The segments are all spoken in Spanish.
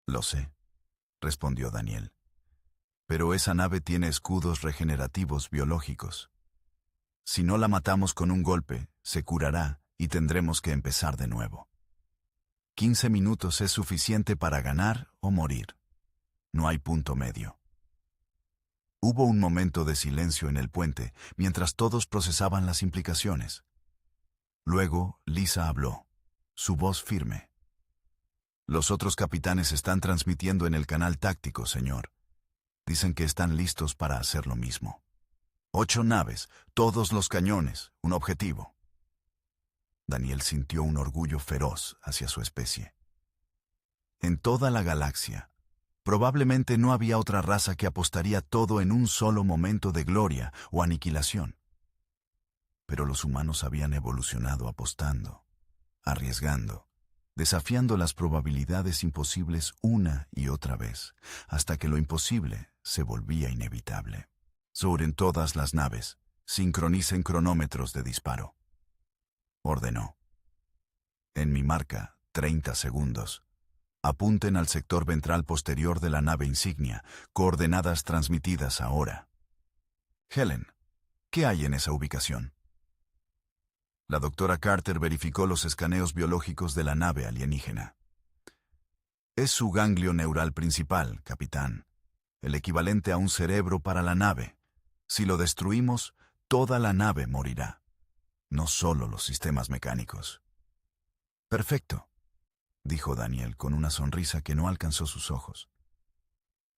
Lo sé, respondió Daniel. Pero esa nave tiene escudos regenerativos biológicos. Si no la matamos con un golpe, se curará y tendremos que empezar de nuevo. 15 minutos es suficiente para ganar o morir. No hay punto medio. Hubo un momento de silencio en el puente mientras todos procesaban las implicaciones. Luego, Lisa habló, su voz firme. Los otros capitanes están transmitiendo en el canal táctico, señor. Dicen que están listos para hacer lo mismo. 8 naves, todos los cañones, un objetivo. Daniel sintió un orgullo feroz hacia su especie. En toda la galaxia, probablemente no había otra raza que apostaría todo en un solo momento de gloria o aniquilación. Pero los humanos habían evolucionado apostando, arriesgando, desafiando las probabilidades imposibles una y otra vez, hasta que lo imposible se volvía inevitable. Sobre todas las naves, sincronicen cronómetros de disparo. Ordenó. En mi marca, 30 segundos. Apunten al sector ventral posterior de la nave insignia, coordenadas transmitidas ahora. Helen, ¿qué hay en esa ubicación? La doctora Carter verificó los escaneos biológicos de la nave alienígena. Es su ganglio neural principal, capitán, el equivalente a un cerebro para la nave. Si lo destruimos, toda la nave morirá, no solo los sistemas mecánicos. Perfecto, dijo Daniel con una sonrisa que no alcanzó sus ojos.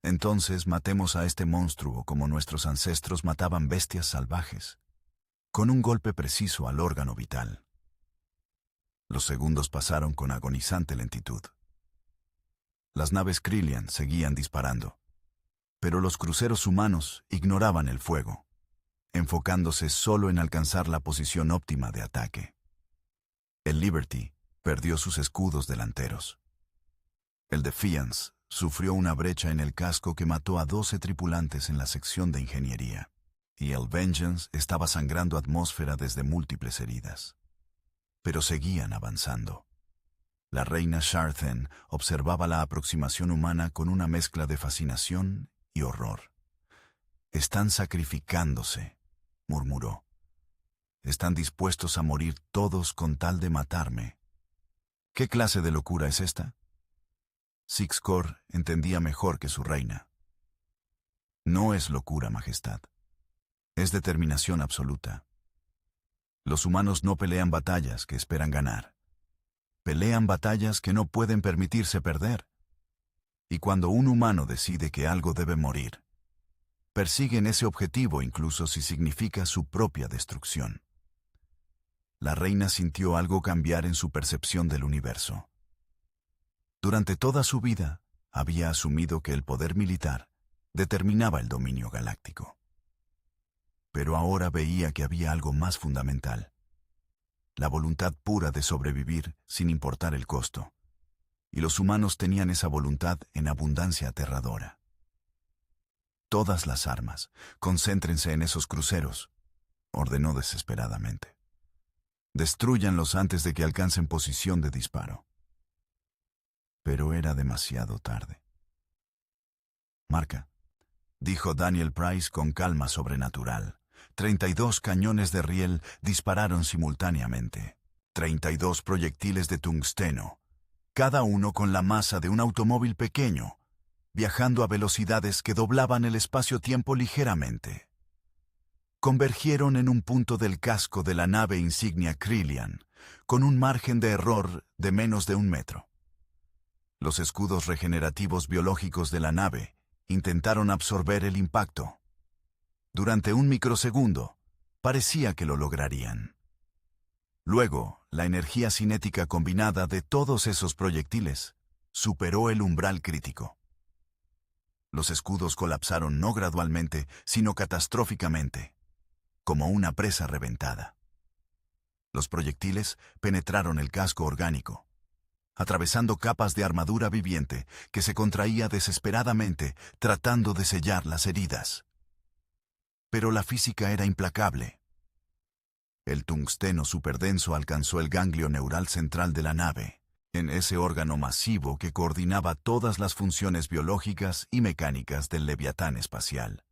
Entonces matemos a este monstruo como nuestros ancestros mataban bestias salvajes, con un golpe preciso al órgano vital. Los segundos pasaron con agonizante lentitud. Las naves Krillian seguían disparando, pero los cruceros humanos ignoraban el fuego, enfocándose solo en alcanzar la posición óptima de ataque. El Liberty perdió sus escudos delanteros. El Defiance sufrió una brecha en el casco que mató a 12 tripulantes en la sección de ingeniería, y el Vengeance estaba sangrando atmósfera desde múltiples heridas. Pero seguían avanzando. La reina Sharthen observaba la aproximación humana con una mezcla de fascinación y horror. «Están sacrificándose», murmuró. «Están dispuestos a morir todos con tal de matarme». ¿Qué clase de locura es esta? Six-Core entendía mejor que su reina. No es locura, Majestad. Es determinación absoluta. Los humanos no pelean batallas que esperan ganar. Pelean batallas que no pueden permitirse perder. Y cuando un humano decide que algo debe morir, persiguen ese objetivo incluso si significa su propia destrucción. La reina sintió algo cambiar en su percepción del universo. Durante toda su vida, había asumido que el poder militar determinaba el dominio galáctico. Pero ahora veía que había algo más fundamental: la voluntad pura de sobrevivir sin importar el costo. Y los humanos tenían esa voluntad en abundancia aterradora. Todas las armas, concéntrense en esos cruceros, ordenó desesperadamente. Destrúyanlos antes de que alcancen posición de disparo. Pero era demasiado tarde. «Marca», dijo Daniel Price con calma sobrenatural. 32 cañones de riel dispararon simultáneamente. 32 proyectiles de tungsteno, cada uno con la masa de un automóvil pequeño, viajando a velocidades que doblaban el espacio-tiempo ligeramente. Convergieron en un punto del casco de la nave insignia Krillian, con un margen de error de menos de 1 metro. Los escudos regenerativos biológicos de la nave intentaron absorber el impacto. Durante un microsegundo, parecía que lo lograrían. Luego, la energía cinética combinada de todos esos proyectiles superó el umbral crítico. Los escudos colapsaron no gradualmente, sino catastróficamente, como una presa reventada. Los proyectiles penetraron el casco orgánico, atravesando capas de armadura viviente que se contraía desesperadamente tratando de sellar las heridas. Pero la física era implacable. El tungsteno superdenso alcanzó el ganglio neural central de la nave en ese órgano masivo que coordinaba todas las funciones biológicas y mecánicas del Leviatán espacial.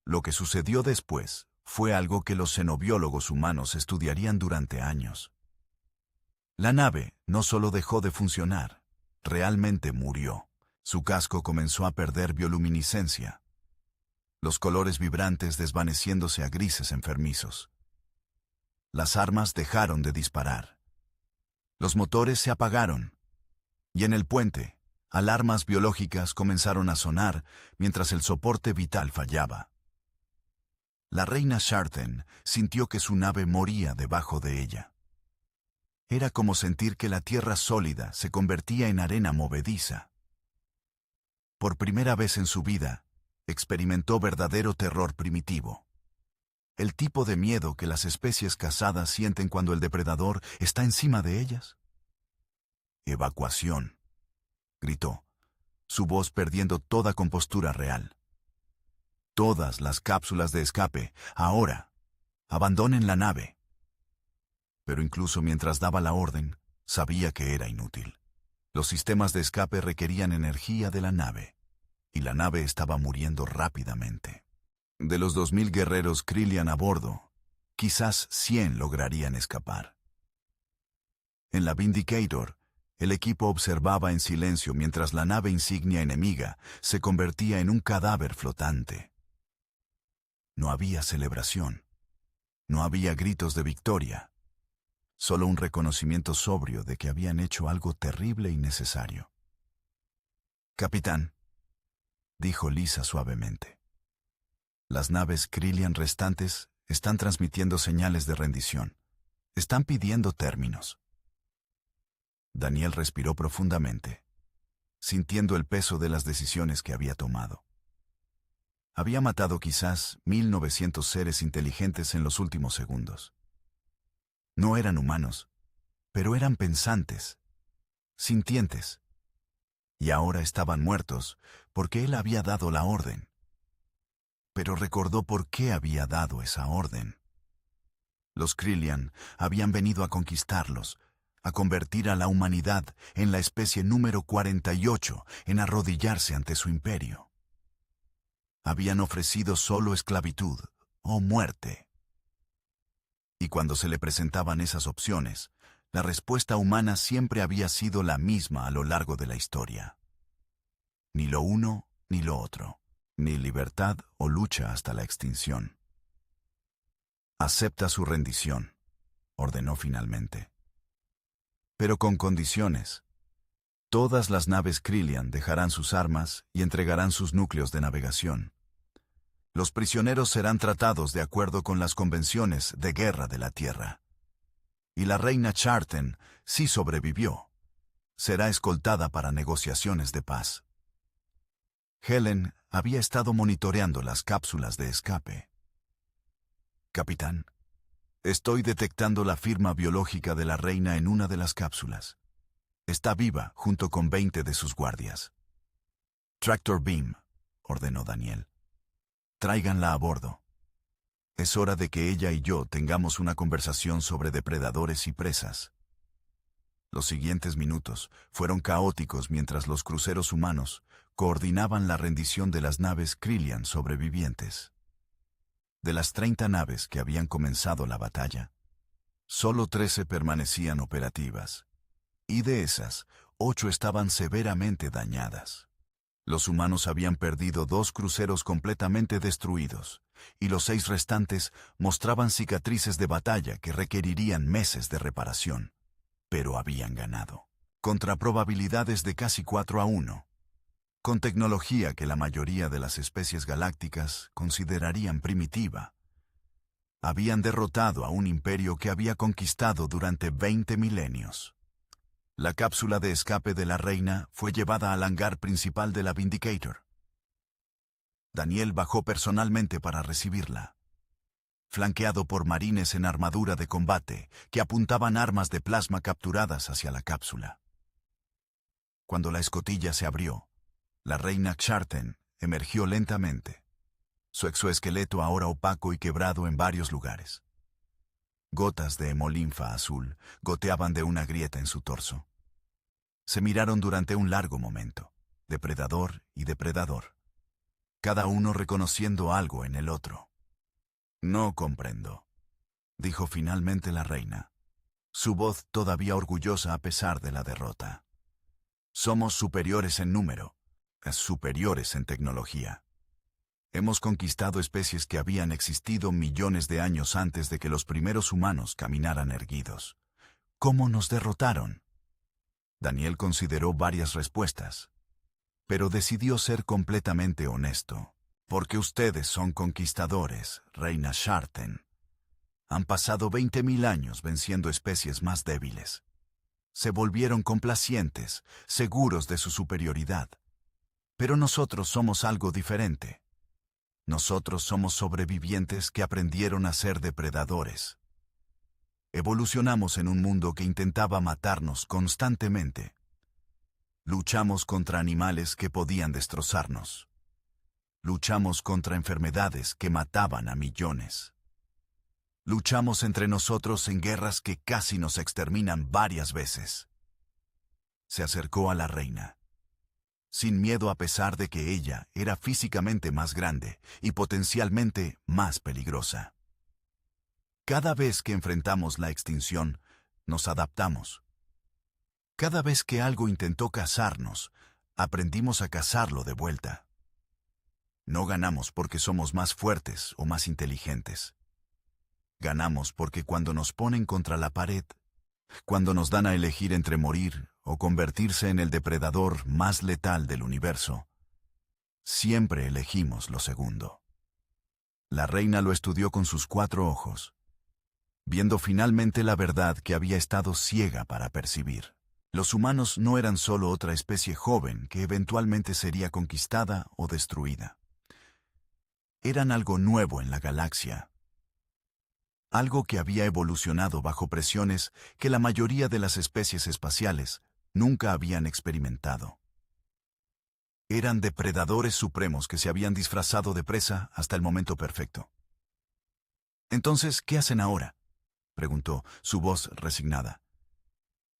Lo que sucedió después fue algo que los xenobiólogos humanos estudiarían durante años. La nave no solo dejó de funcionar, realmente murió. Su casco comenzó a perder bioluminiscencia, los colores vibrantes desvaneciéndose a grises enfermizos. Las armas dejaron de disparar. Los motores se apagaron. Y en el puente, alarmas biológicas comenzaron a sonar mientras el soporte vital fallaba. La reina Sharten sintió que su nave moría debajo de ella. Era como sentir que la tierra sólida se convertía en arena movediza. Por primera vez en su vida, experimentó verdadero terror primitivo. El tipo de miedo que las especies cazadas sienten cuando el depredador está encima de ellas. «Evacuación», gritó, su voz perdiendo toda compostura real. «Todas las cápsulas de escape, ahora, abandonen la nave». Pero incluso mientras daba la orden, sabía que era inútil. Los sistemas de escape requerían energía de la nave, y la nave estaba muriendo rápidamente. De los 2000 guerreros Krillian a bordo, quizás 100 lograrían escapar. En la Vindicator, el equipo observaba en silencio mientras la nave insignia enemiga se convertía en un cadáver flotante. No había celebración. No había gritos de victoria. Solo un reconocimiento sobrio de que habían hecho algo terrible y necesario. «Capitán», dijo Lisa suavemente. «Las naves Krillian restantes están transmitiendo señales de rendición. Están pidiendo términos». Daniel respiró profundamente, sintiendo el peso de las decisiones que había tomado. Había matado quizás 1900 seres inteligentes en los últimos segundos. No eran humanos, pero eran pensantes, sintientes. Y ahora estaban muertos porque él había dado la orden. Pero recordó por qué había dado esa orden. Los Krillian habían venido a conquistarlos, a convertir a la humanidad en la especie número 48 en arrodillarse ante su imperio. Habían ofrecido solo esclavitud o muerte. Y cuando se le presentaban esas opciones, la respuesta humana siempre había sido la misma a lo largo de la historia. Ni lo uno ni lo otro, ni libertad o lucha hasta la extinción. «Acepta su rendición», ordenó finalmente. «Pero con condiciones. Todas las naves Krillian dejarán sus armas y entregarán sus núcleos de navegación. Los prisioneros serán tratados de acuerdo con las convenciones de guerra de la Tierra. Y la reina Sharten, si sobrevivió, será escoltada para negociaciones de paz». Helen había estado monitoreando las cápsulas de escape. «Capitán, estoy detectando la firma biológica de la reina en una de las cápsulas. Está viva junto con 20 de sus guardias». «Tractor Beam», ordenó Daniel. «Tráiganla a bordo. Es hora de que ella y yo tengamos una conversación sobre depredadores y presas». Los siguientes minutos fueron caóticos mientras los cruceros humanos coordinaban la rendición de las naves Krillian sobrevivientes. De las 30 naves que habían comenzado la batalla, solo 13 permanecían operativas, y de esas, 8 estaban severamente dañadas. Los humanos habían perdido 2 cruceros completamente destruidos, y los 6 restantes mostraban cicatrices de batalla que requerirían meses de reparación. Pero habían ganado, contra probabilidades de casi 4-1, con tecnología que la mayoría de las especies galácticas considerarían primitiva. Habían derrotado a un imperio que había conquistado durante 20 milenios. La cápsula de escape de la reina fue llevada al hangar principal de la Vindicator. Daniel bajó personalmente para recibirla, flanqueado por marines en armadura de combate que apuntaban armas de plasma capturadas hacia la cápsula. Cuando la escotilla se abrió, la reina Sharten emergió lentamente, su exoesqueleto ahora opaco y quebrado en varios lugares. Gotas de hemolinfa azul goteaban de una grieta en su torso. Se miraron durante un largo momento, depredador y depredador, cada uno reconociendo algo en el otro. No comprendo, dijo finalmente la reina, su voz todavía orgullosa a pesar de la derrota. Somos superiores en número, superiores en tecnología. Hemos conquistado especies que habían existido millones de años antes de que los primeros humanos caminaran erguidos. ¿Cómo nos derrotaron? Daniel consideró varias respuestas, pero decidió ser completamente honesto. Porque ustedes son conquistadores, reina Sharten. Han pasado 20.000 años venciendo especies más débiles. Se volvieron complacientes, seguros de su superioridad. Pero nosotros somos algo diferente. Nosotros somos sobrevivientes que aprendieron a ser depredadores. Evolucionamos en un mundo que intentaba matarnos constantemente. Luchamos contra animales que podían destrozarnos. Luchamos contra enfermedades que mataban a millones. Luchamos entre nosotros en guerras que casi nos exterminan varias veces. Se acercó a la reina, sin miedo a pesar de que ella era físicamente más grande y potencialmente más peligrosa. Cada vez que enfrentamos la extinción, nos adaptamos. Cada vez que algo intentó cazarnos, aprendimos a cazarlo de vuelta. No ganamos porque somos más fuertes o más inteligentes. Ganamos porque cuando nos ponen contra la pared, cuando nos dan a elegir entre morir o convertirse en el depredador más letal del universo, siempre elegimos lo segundo. La reina lo estudió con sus 4 ojos, viendo finalmente la verdad que había estado ciega para percibir. Los humanos no eran solo otra especie joven que eventualmente sería conquistada o destruida. Eran algo nuevo en la galaxia. Algo que había evolucionado bajo presiones que la mayoría de las especies espaciales nunca habían experimentado. Eran depredadores supremos que se habían disfrazado de presa hasta el momento perfecto. «Entonces, ¿qué hacen ahora?», preguntó, su voz resignada.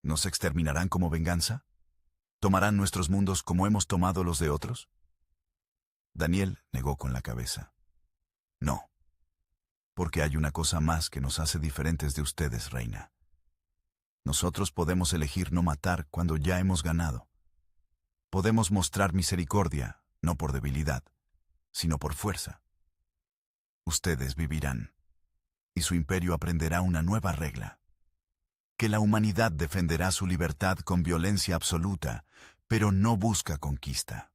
«¿Nos exterminarán como venganza? ¿Tomarán nuestros mundos como hemos tomado los de otros?». Daniel negó con la cabeza. «No. Porque hay una cosa más que nos hace diferentes de ustedes, reina. Nosotros podemos elegir no matar cuando ya hemos ganado. Podemos mostrar misericordia, no por debilidad, sino por fuerza. Ustedes vivirán, y su imperio aprenderá una nueva regla. Que la humanidad defenderá su libertad con violencia absoluta, pero no busca conquista.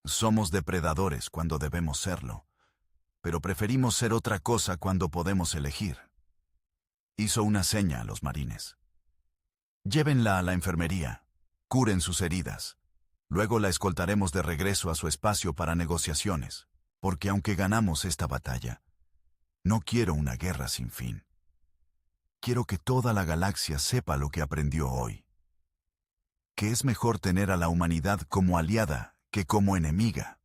Somos depredadores cuando debemos serlo, pero preferimos ser otra cosa cuando podemos elegir». Hizo una seña a los marines. «Llévenla a la enfermería, curen sus heridas. Luego la escoltaremos de regreso a su espacio para negociaciones, porque aunque ganamos esta batalla, no quiero una guerra sin fin. Quiero que toda la galaxia sepa lo que aprendió hoy. Que es mejor tener a la humanidad como aliada que como enemiga».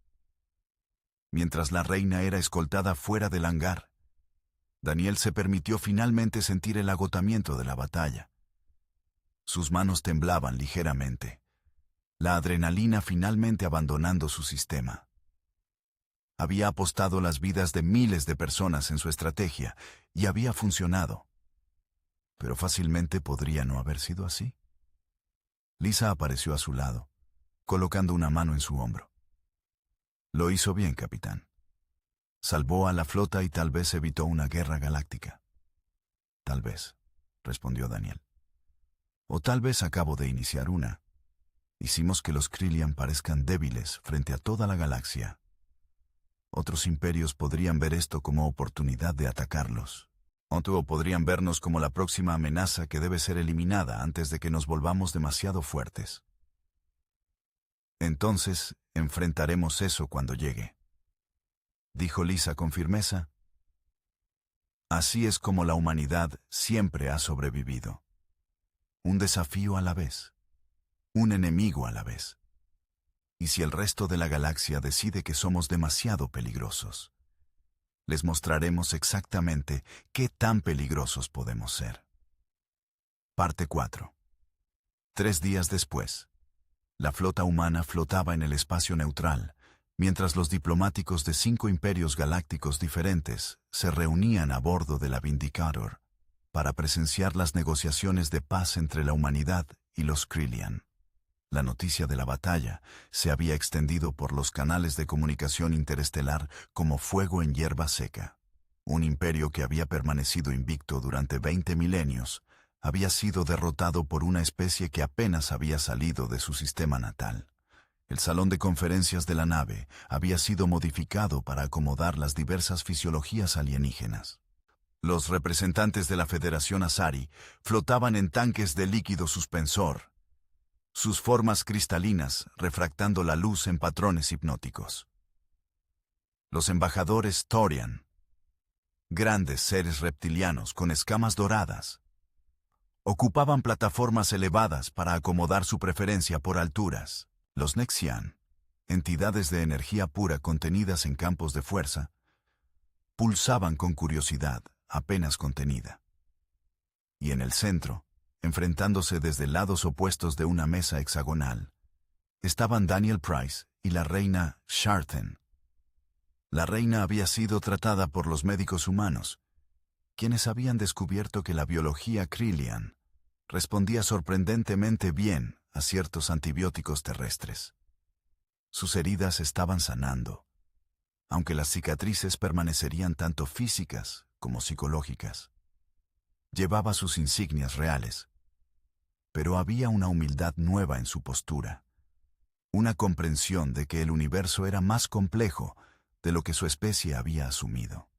Mientras la reina era escoltada fuera del hangar, Daniel se permitió finalmente sentir el agotamiento de la batalla. Sus manos temblaban ligeramente, la adrenalina finalmente abandonando su sistema. Había apostado las vidas de miles de personas en su estrategia y había funcionado. Pero fácilmente podría no haber sido así. Lisa apareció a su lado, colocando una mano en su hombro. «Lo hizo bien, capitán. Salvó a la flota y tal vez evitó una guerra galáctica». «Tal vez», respondió Daniel. «O tal vez acabo de iniciar una. Hicimos que los Krillian parezcan débiles frente a toda la galaxia. Otros imperios podrían ver esto como oportunidad de atacarlos. O podrían vernos como la próxima amenaza que debe ser eliminada antes de que nos volvamos demasiado fuertes. Entonces, enfrentaremos eso cuando llegue», dijo Lisa con firmeza. «Así es como la humanidad siempre ha sobrevivido. Un desafío a la vez, un enemigo a la vez. Y si el resto de la galaxia decide que somos demasiado peligrosos, les mostraremos exactamente qué tan peligrosos podemos ser». Parte 4. 3 días después. La flota humana flotaba en el espacio neutral, mientras los diplomáticos de 5 imperios galácticos diferentes se reunían a bordo de la Vindicator para presenciar las negociaciones de paz entre la humanidad y los Krillian. La noticia de la batalla se había extendido por los canales de comunicación interestelar como fuego en hierba seca. Un imperio que había permanecido invicto durante 20 milenios había sido derrotado por una especie que apenas había salido de su sistema natal. El salón de conferencias de la nave había sido modificado para acomodar las diversas fisiologías alienígenas. Los representantes de la Federación Asari flotaban en tanques de líquido suspensor, sus formas cristalinas refractando la luz en patrones hipnóticos. Los embajadores Thorian, grandes seres reptilianos con escamas doradas, ocupaban plataformas elevadas para acomodar su preferencia por alturas. Los Nexian, entidades de energía pura contenidas en campos de fuerza, pulsaban con curiosidad, apenas contenida. Y en el centro, enfrentándose desde lados opuestos de una mesa hexagonal, estaban Daniel Price y la reina Sharthen. La reina había sido tratada por los médicos humanos, quienes habían descubierto que la biología Krillian respondía sorprendentemente bien a ciertos antibióticos terrestres. Sus heridas estaban sanando, aunque las cicatrices permanecerían tanto físicas como psicológicas. Llevaba sus insignias reales, pero había una humildad nueva en su postura, una comprensión de que el universo era más complejo de lo que su especie había asumido.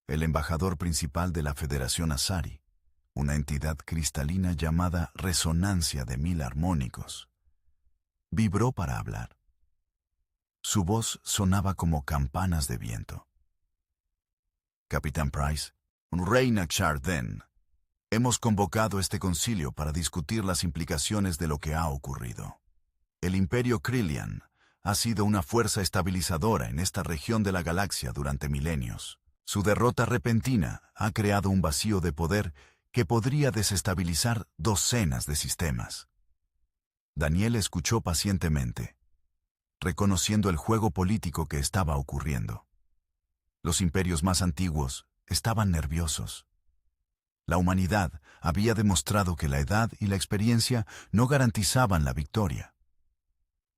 El embajador principal de la Federación Asari, una entidad cristalina llamada Resonancia de 1000 Armónicos, vibró para hablar. Su voz sonaba como campanas de viento. Capitán Price, Reina Sharthen, hemos convocado este concilio para discutir las implicaciones de lo que ha ocurrido. El Imperio Krillian ha sido una fuerza estabilizadora en esta región de la galaxia durante milenios. Su derrota repentina ha creado un vacío de poder que podría desestabilizar docenas de sistemas. Daniel escuchó pacientemente, reconociendo el juego político que estaba ocurriendo. Los imperios más antiguos estaban nerviosos. La humanidad había demostrado que la edad y la experiencia no garantizaban la victoria.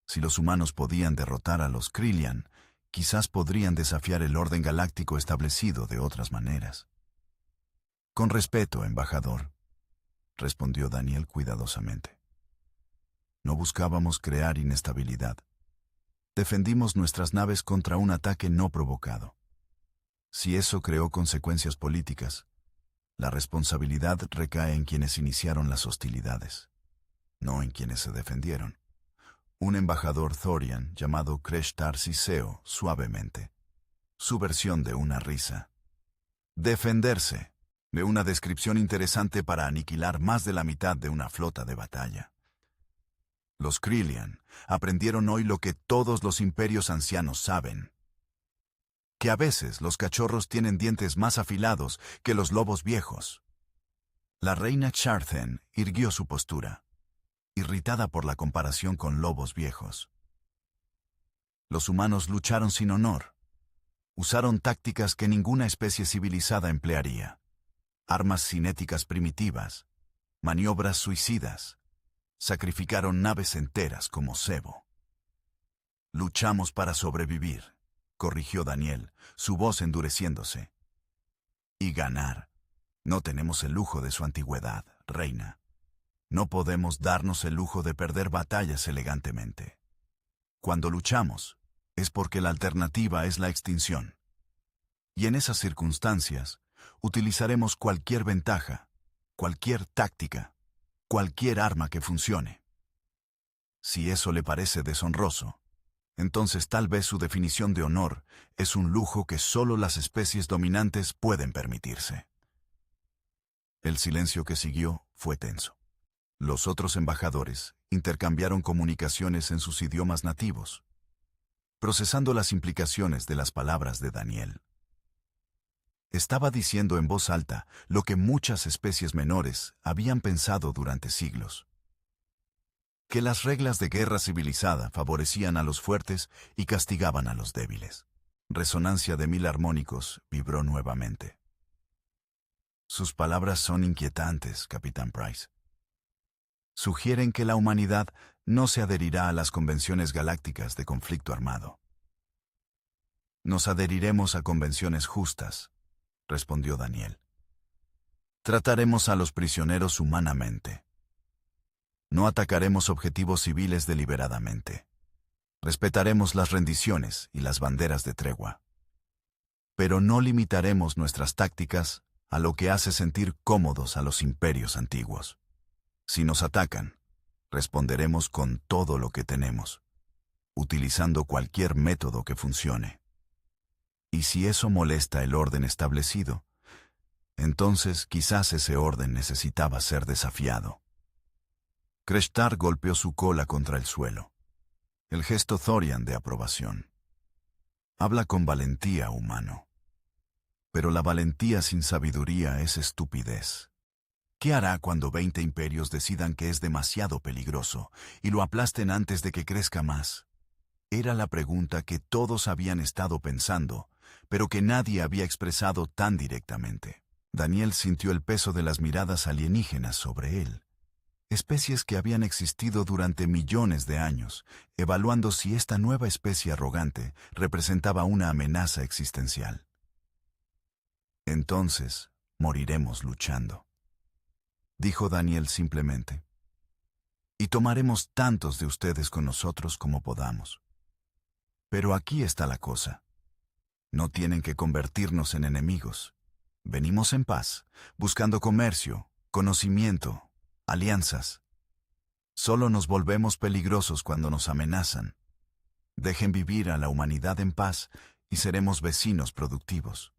Si los humanos podían derrotar a los Krillian, quizás podrían desafiar el orden galáctico establecido de otras maneras. Con respeto, embajador, respondió Daniel cuidadosamente. No buscábamos crear inestabilidad. Defendimos nuestras naves contra un ataque no provocado. Si eso creó consecuencias políticas, la responsabilidad recae en quienes iniciaron las hostilidades, no en quienes se defendieron. Un embajador Thorian llamado Kreshtar siseó suavemente. Su versión de una risa. Defenderse, de una descripción interesante para aniquilar más de la mitad de una flota de batalla. Los Krillian aprendieron hoy lo que todos los imperios ancianos saben: que a veces los cachorros tienen dientes más afilados que los lobos viejos. La reina Sharthen irguió su postura, irritada por la comparación con lobos viejos. Los humanos lucharon sin honor. Usaron tácticas que ninguna especie civilizada emplearía. Armas cinéticas primitivas, maniobras suicidas. Sacrificaron naves enteras como cebo. Luchamos para sobrevivir, corrigió Daniel, su voz endureciéndose. Y ganar. No tenemos el lujo de su antigüedad, reina. No podemos darnos el lujo de perder batallas elegantemente. Cuando luchamos, es porque la alternativa es la extinción. Y en esas circunstancias, utilizaremos cualquier ventaja, cualquier táctica, cualquier arma que funcione. Si eso le parece deshonroso, entonces tal vez su definición de honor es un lujo que solo las especies dominantes pueden permitirse. El silencio que siguió fue tenso. Los otros embajadores intercambiaron comunicaciones en sus idiomas nativos, procesando las implicaciones de las palabras de Daniel. Estaba diciendo en voz alta lo que muchas especies menores habían pensado durante siglos. que las reglas de guerra civilizada favorecían a los fuertes y castigaban a los débiles. Resonancia de 1000 armónicos vibró nuevamente. Sus palabras son inquietantes, Capitán Price. Sugieren que la humanidad no se adherirá a las convenciones galácticas de conflicto armado. Nos adheriremos a convenciones justas, respondió Daniel. Trataremos a los prisioneros humanamente. No atacaremos objetivos civiles deliberadamente. Respetaremos las rendiciones y las banderas de tregua. Pero no limitaremos nuestras tácticas a lo que hace sentir cómodos a los imperios antiguos. Si nos atacan, responderemos con todo lo que tenemos, utilizando cualquier método que funcione. Y si eso molesta el orden establecido, entonces quizás ese orden necesitaba ser desafiado. Kreshtar golpeó su cola contra el suelo. El gesto Thorian de aprobación. Habla con valentía, humano. Pero la valentía sin sabiduría es estupidez. ¿Qué hará cuando 20 imperios decidan que es demasiado peligroso y lo aplasten antes de que crezca más? Era la pregunta que todos habían estado pensando, pero que nadie había expresado tan directamente. Daniel sintió el peso de las miradas alienígenas sobre él. Especies que habían existido durante millones de años, evaluando si esta nueva especie arrogante representaba una amenaza existencial. Entonces, moriremos luchando, dijo Daniel simplemente. Y tomaremos tantos de ustedes con nosotros como podamos. Pero aquí está la cosa. No tienen que convertirnos en enemigos. Venimos en paz, buscando comercio, conocimiento, alianzas. Solo nos volvemos peligrosos cuando nos amenazan. Dejen vivir a la humanidad en paz y seremos vecinos productivos.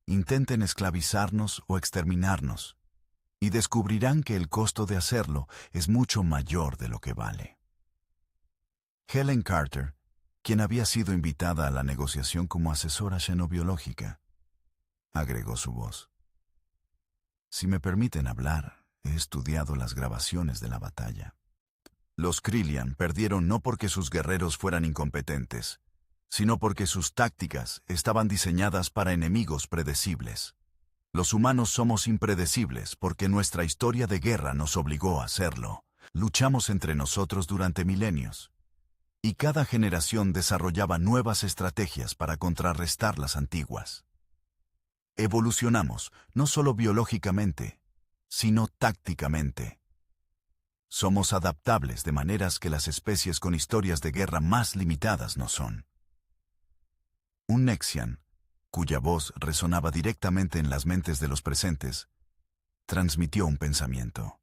Intenten esclavizarnos o exterminarnos, y descubrirán que el costo de hacerlo es mucho mayor de lo que vale. Helen Carter, quien había sido invitada a la negociación como asesora xenobiológica, agregó su voz. Si me permiten hablar, he estudiado las grabaciones de la batalla. Los Krillian perdieron no porque sus guerreros fueran incompetentes, sino porque sus tácticas estaban diseñadas para enemigos predecibles. Los humanos somos impredecibles porque nuestra historia de guerra nos obligó a hacerlo. Luchamos entre nosotros durante milenios, y cada generación desarrollaba nuevas estrategias para contrarrestar las antiguas. Evolucionamos, no solo biológicamente, sino tácticamente. Somos adaptables de maneras que las especies con historias de guerra más limitadas no son. Un Nexian, cuya voz resonaba directamente en las mentes de los presentes, transmitió un pensamiento.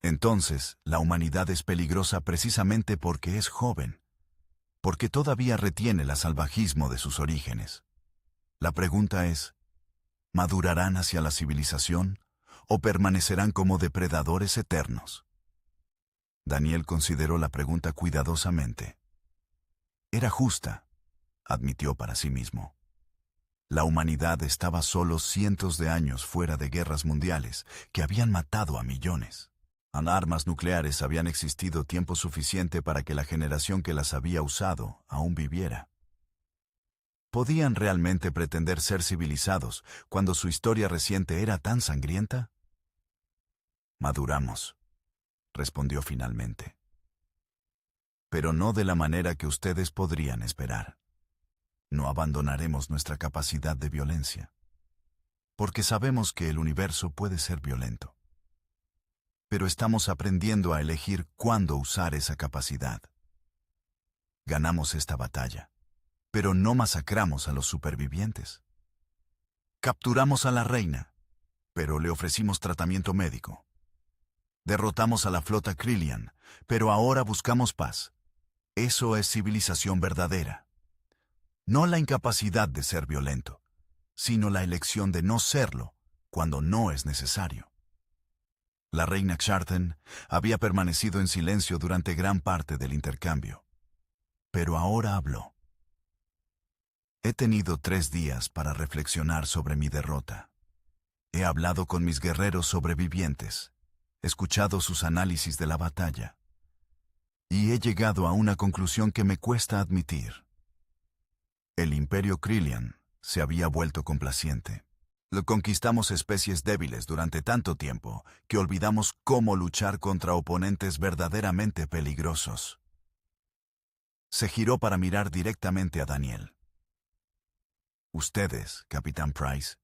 Entonces, la humanidad es peligrosa precisamente porque es joven, porque todavía retiene el salvajismo de sus orígenes. La pregunta es, ¿madurarán hacia la civilización o permanecerán como depredadores eternos? Daniel consideró la pregunta cuidadosamente. Era justa, admitió para sí mismo. La humanidad estaba solo cientos de años fuera de guerras mundiales que habían matado a millones. Armas nucleares habían existido tiempo suficiente para que la generación que las había usado aún viviera. ¿Podían realmente pretender ser civilizados cuando su historia reciente era tan sangrienta? Maduramos, respondió finalmente. Pero no de la manera que ustedes podrían esperar. No abandonaremos nuestra capacidad de violencia, porque sabemos que el universo puede ser violento. Pero estamos aprendiendo a elegir cuándo usar esa capacidad. Ganamos esta batalla, pero no masacramos a los supervivientes. Capturamos a la reina, pero le ofrecimos tratamiento médico. Derrotamos a la flota Krillian, pero ahora buscamos paz. Eso es civilización verdadera. No la incapacidad de ser violento, sino la elección de no serlo cuando no es necesario. La reina Xarten había permanecido en silencio durante gran parte del intercambio, pero ahora habló. He tenido 3 días para reflexionar sobre mi derrota. He hablado con mis guerreros sobrevivientes. escuchado sus análisis de la batalla. Y he llegado a una conclusión que me cuesta admitir. El Imperio Kryllian se había vuelto complaciente. Lo conquistamos especies débiles durante tanto tiempo que olvidamos cómo luchar contra oponentes verdaderamente peligrosos. Se giró para mirar directamente a Daniel. Ustedes, Capitán Price,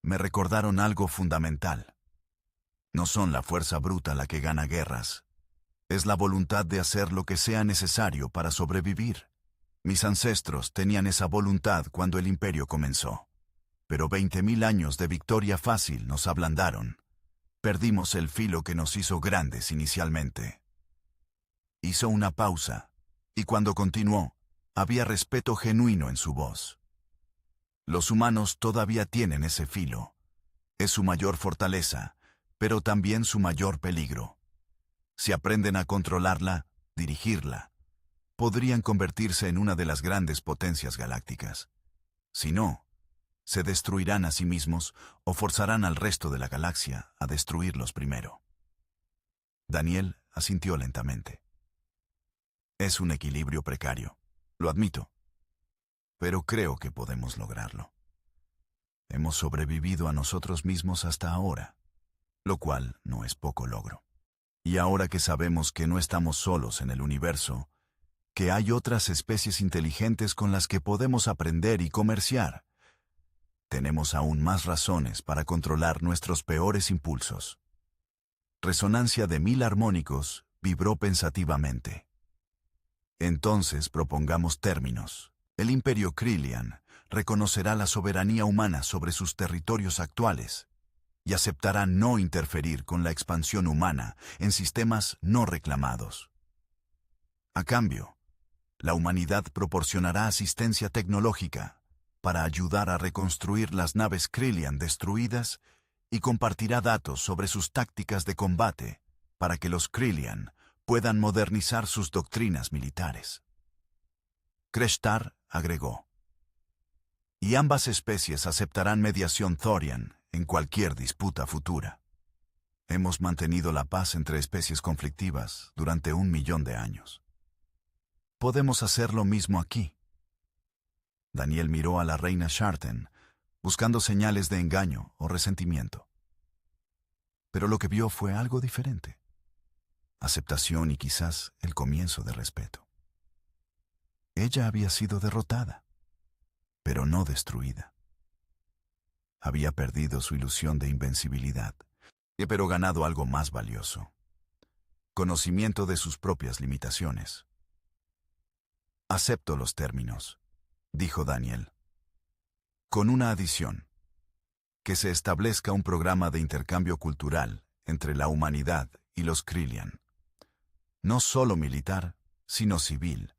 me recordaron algo fundamental. No son la fuerza bruta la que gana guerras. Es la voluntad de hacer lo que sea necesario para sobrevivir. Mis ancestros tenían esa voluntad cuando el imperio comenzó. Pero 20.000 años de victoria fácil nos ablandaron. Perdimos el filo que nos hizo grandes inicialmente. Hizo una pausa, y cuando continuó, había respeto genuino en su voz. Los humanos todavía tienen ese filo. Es su mayor fortaleza, pero también su mayor peligro. Si aprenden a controlarla, dirigirla, podrían convertirse en una de las grandes potencias galácticas. Si no, se destruirán a sí mismos o forzarán al resto de la galaxia a destruirlos primero. Daniel asintió lentamente. Es un equilibrio precario, lo admito, pero creo que podemos lograrlo. Hemos sobrevivido a nosotros mismos hasta ahora, lo cual no es poco logro. Y ahora que sabemos que no estamos solos en el universo, que hay otras especies inteligentes con las que podemos aprender y comerciar, tenemos aún más razones para controlar nuestros peores impulsos. Resonancia de 1000 armónicos vibró pensativamente. Entonces propongamos términos. El Imperio Kryllian reconocerá la soberanía humana sobre sus territorios actuales y aceptará no interferir con la expansión humana en sistemas no reclamados. A cambio, la humanidad proporcionará asistencia tecnológica para ayudar a reconstruir las naves Kryllian destruidas y compartirá datos sobre sus tácticas de combate para que los Kryllian puedan modernizar sus doctrinas militares. Kreshtar agregó. Y ambas especies aceptarán mediación Thorian en cualquier disputa futura. Hemos mantenido la paz entre especies conflictivas durante 1 millón de años. Podemos hacer lo mismo aquí. Daniel miró a la reina Sharten, buscando señales de engaño o resentimiento. Pero lo que vio fue algo diferente. Aceptación y quizás el comienzo de respeto. Ella había sido derrotada, pero no destruida. Había perdido su ilusión de invencibilidad, pero ganado algo más valioso: conocimiento de sus propias limitaciones. Acepto los términos, dijo Daniel. Con una adición: que se establezca un programa de intercambio cultural entre la humanidad y los Kryllian. No solo militar, sino civil.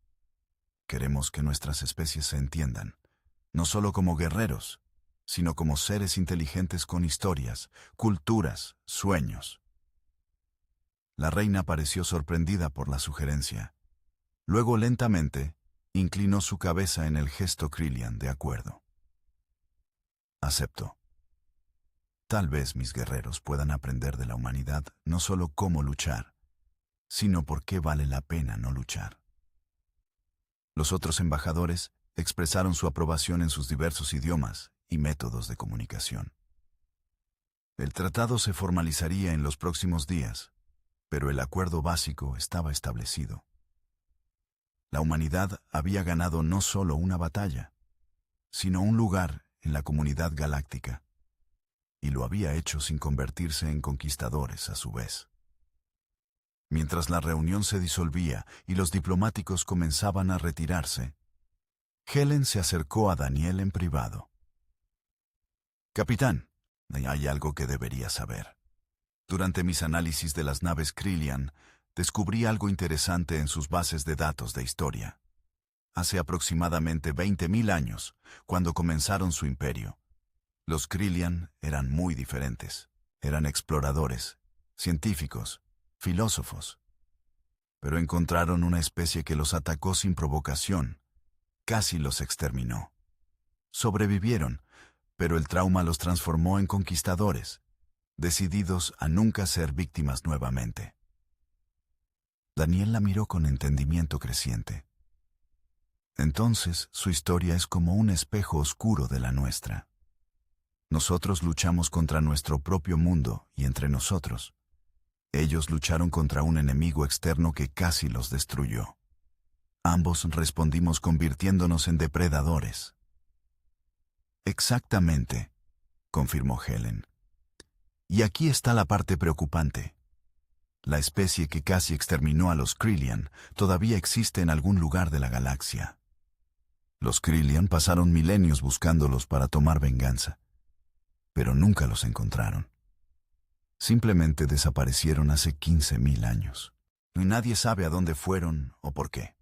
Queremos que nuestras especies se entiendan, no solo como guerreros, sino como seres inteligentes con historias, culturas, sueños. La reina pareció sorprendida por la sugerencia. Luego, lentamente, inclinó su cabeza en el gesto Kryllian de acuerdo. Acepto. Tal vez mis guerreros puedan aprender de la humanidad no solo cómo luchar, sino por qué vale la pena no luchar. Los otros embajadores expresaron su aprobación en sus diversos idiomas y métodos de comunicación. El tratado se formalizaría en los próximos días, pero el acuerdo básico estaba establecido. La humanidad había ganado no solo una batalla, sino un lugar en la comunidad galáctica, y lo había hecho sin convertirse en conquistadores a su vez. Mientras la reunión se disolvía y los diplomáticos comenzaban a retirarse, Helen se acercó a Daniel en privado. Capitán, hay algo que debería saber. Durante mis análisis de las naves Kryllian, descubrí algo interesante en sus bases de datos de historia. Hace aproximadamente 20.000 años, cuando comenzaron su imperio, los Kryllian eran muy diferentes. Eran exploradores, científicos, filósofos. Pero encontraron una especie que los atacó sin provocación. Casi los exterminó. Sobrevivieron, pero el trauma los transformó en conquistadores. decididos a nunca ser víctimas nuevamente. Daniel la miró con entendimiento creciente. Entonces, su historia es como un espejo oscuro de la nuestra. Nosotros luchamos contra nuestro propio mundo y entre nosotros. Ellos lucharon contra un enemigo externo que casi los destruyó. Ambos respondimos convirtiéndonos en depredadores. Exactamente, confirmó Helen. Y aquí está la parte preocupante. La especie que casi exterminó a los Krillian todavía existe en algún lugar de la galaxia. Los Krillian pasaron milenios buscándolos para tomar venganza, pero nunca los encontraron. Simplemente desaparecieron hace 15.000 años. Y nadie sabe a dónde fueron o por qué.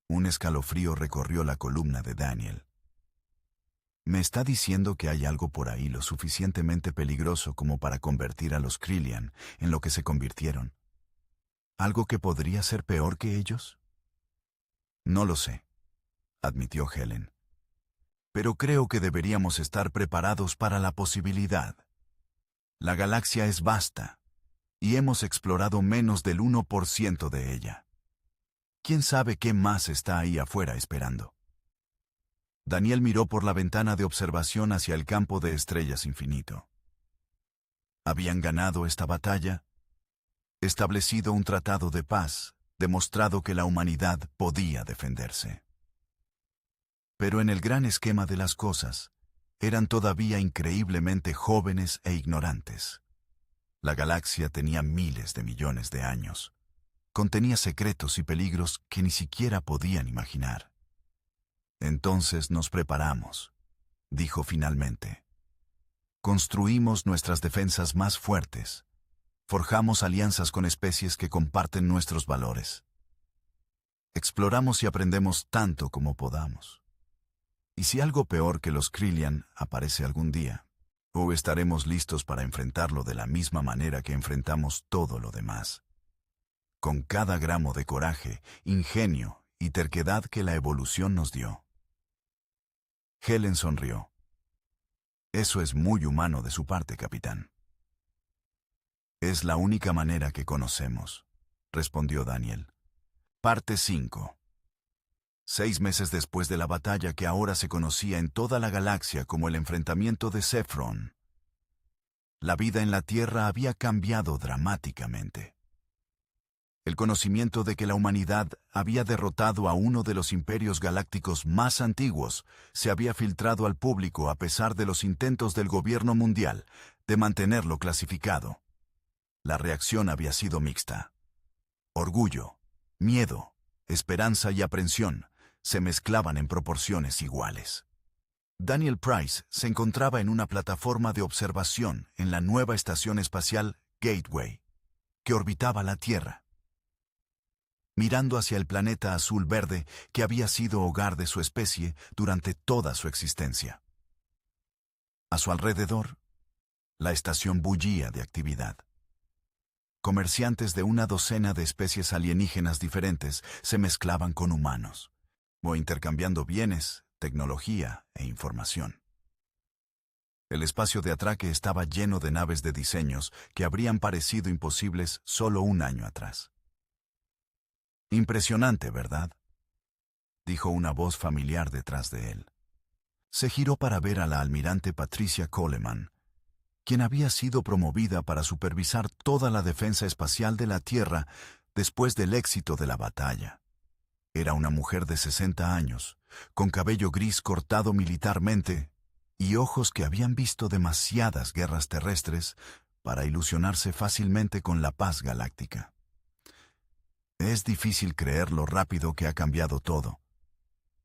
Un escalofrío recorrió la columna de Daniel. ¿Me está diciendo que hay algo por ahí lo suficientemente peligroso como para convertir a los Krillian en lo que se convirtieron? ¿Algo que podría ser peor que ellos? No lo sé, admitió Helen. Pero creo que deberíamos estar preparados para la posibilidad. La galaxia es vasta, y hemos explorado menos del 1% de ella. ¿Quién sabe qué más está ahí afuera esperando? Daniel miró por la ventana de observación hacia el campo de estrellas infinito. Habían ganado esta batalla, establecido un tratado de paz, demostrado que la humanidad podía defenderse. Pero en el gran esquema de las cosas, eran todavía increíblemente jóvenes e ignorantes. La galaxia tenía miles de millones de años. Contenía secretos y peligros que ni siquiera podían imaginar. Entonces nos preparamos, dijo finalmente. Construimos nuestras defensas más fuertes. Forjamos alianzas con especies que comparten nuestros valores. Exploramos y aprendemos tanto como podamos. Y si algo peor que los Krillian aparece algún día, o estaremos listos para enfrentarlo de la misma manera que enfrentamos todo lo demás. Con cada gramo de coraje, ingenio y terquedad que la evolución nos dio. Helen sonrió. Eso es muy humano de su parte, capitán. Es la única manera que conocemos, respondió Daniel. Parte 5. 6 meses después de la batalla que ahora se conocía en toda la galaxia como el enfrentamiento de Zefron, la vida en la Tierra había cambiado dramáticamente. El conocimiento de que la humanidad había derrotado a uno de los imperios galácticos más antiguos se había filtrado al público a pesar de los intentos del gobierno mundial de mantenerlo clasificado. La reacción había sido mixta. Orgullo, miedo, esperanza y aprensión se mezclaban en proporciones iguales. Daniel Price se encontraba en una plataforma de observación en la nueva estación espacial Gateway, que orbitaba la Tierra. Mirando hacia el planeta azul-verde que había sido hogar de su especie durante toda su existencia. A su alrededor, la estación bullía de actividad. Comerciantes de una docena de especies alienígenas diferentes se mezclaban con humanos, o intercambiando bienes, tecnología e información. El espacio de atraque estaba lleno de naves de diseños que habrían parecido imposibles solo un año atrás. Impresionante, ¿verdad?, dijo una voz familiar detrás de él. Se giró para ver a la almirante Patricia Coleman, quien había sido promovida para supervisar toda la defensa espacial de la Tierra después del éxito de la batalla. Era una mujer de 60 años, con cabello gris cortado militarmente y ojos que habían visto demasiadas guerras terrestres para ilusionarse fácilmente con la paz galáctica. Es difícil creer lo rápido que ha cambiado todo,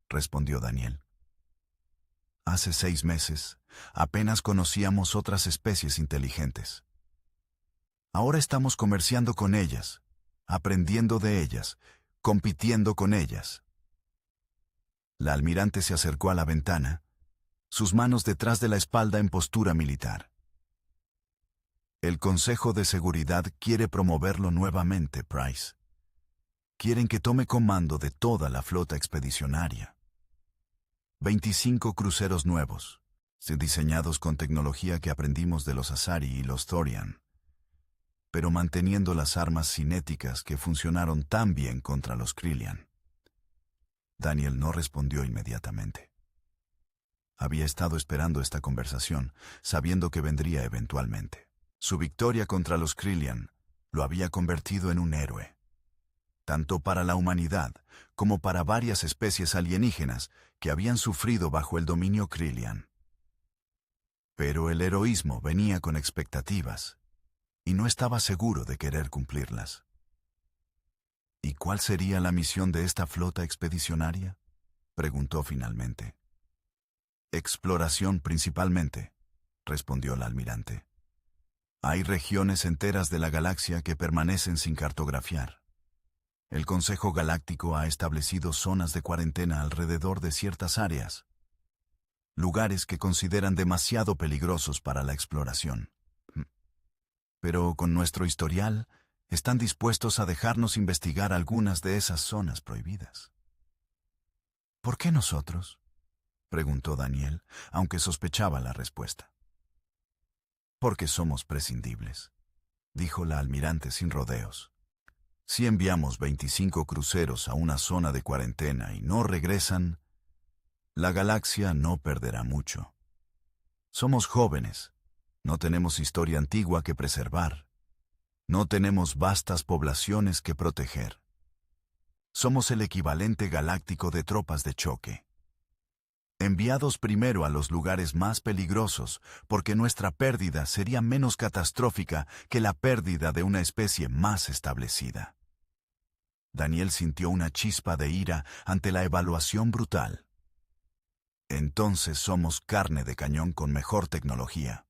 respondió Daniel. Hace 6 meses, apenas conocíamos otras especies inteligentes. Ahora estamos comerciando con ellas, aprendiendo de ellas, compitiendo con ellas. La almirante se acercó a la ventana, sus manos detrás de la espalda en postura militar. El Consejo de Seguridad quiere promoverlo nuevamente, Price. Quieren que tome comando de toda la flota expedicionaria. 25 cruceros nuevos, diseñados con tecnología que aprendimos de los Asari y los Thorian, pero manteniendo las armas cinéticas que funcionaron tan bien contra los Krillian. Daniel no respondió inmediatamente. Había estado esperando esta conversación, sabiendo que vendría eventualmente. Su victoria contra los Krillian lo había convertido en un héroe, tanto para la humanidad como para varias especies alienígenas que habían sufrido bajo el dominio Krillian. Pero el heroísmo venía con expectativas, y no estaba seguro de querer cumplirlas. ¿Y cuál sería la misión de esta flota expedicionaria?, preguntó finalmente. Exploración principalmente, respondió el almirante. Hay regiones enteras de la galaxia que permanecen sin cartografiar. El Consejo Galáctico ha establecido zonas de cuarentena alrededor de ciertas áreas, lugares que consideran demasiado peligrosos para la exploración. Pero con nuestro historial, están dispuestos a dejarnos investigar algunas de esas zonas prohibidas. ¿Por qué nosotros?, preguntó Daniel, aunque sospechaba la respuesta. Porque somos prescindibles, dijo la almirante sin rodeos. Si enviamos 25 cruceros a una zona de cuarentena y no regresan, la galaxia no perderá mucho. Somos jóvenes, no tenemos historia antigua que preservar, no tenemos vastas poblaciones que proteger. Somos el equivalente galáctico de tropas de choque, enviados primero a los lugares más peligrosos porque nuestra pérdida sería menos catastrófica que la pérdida de una especie más establecida. Daniel sintió una chispa de ira ante la evaluación brutal. Entonces somos carne de cañón con mejor tecnología.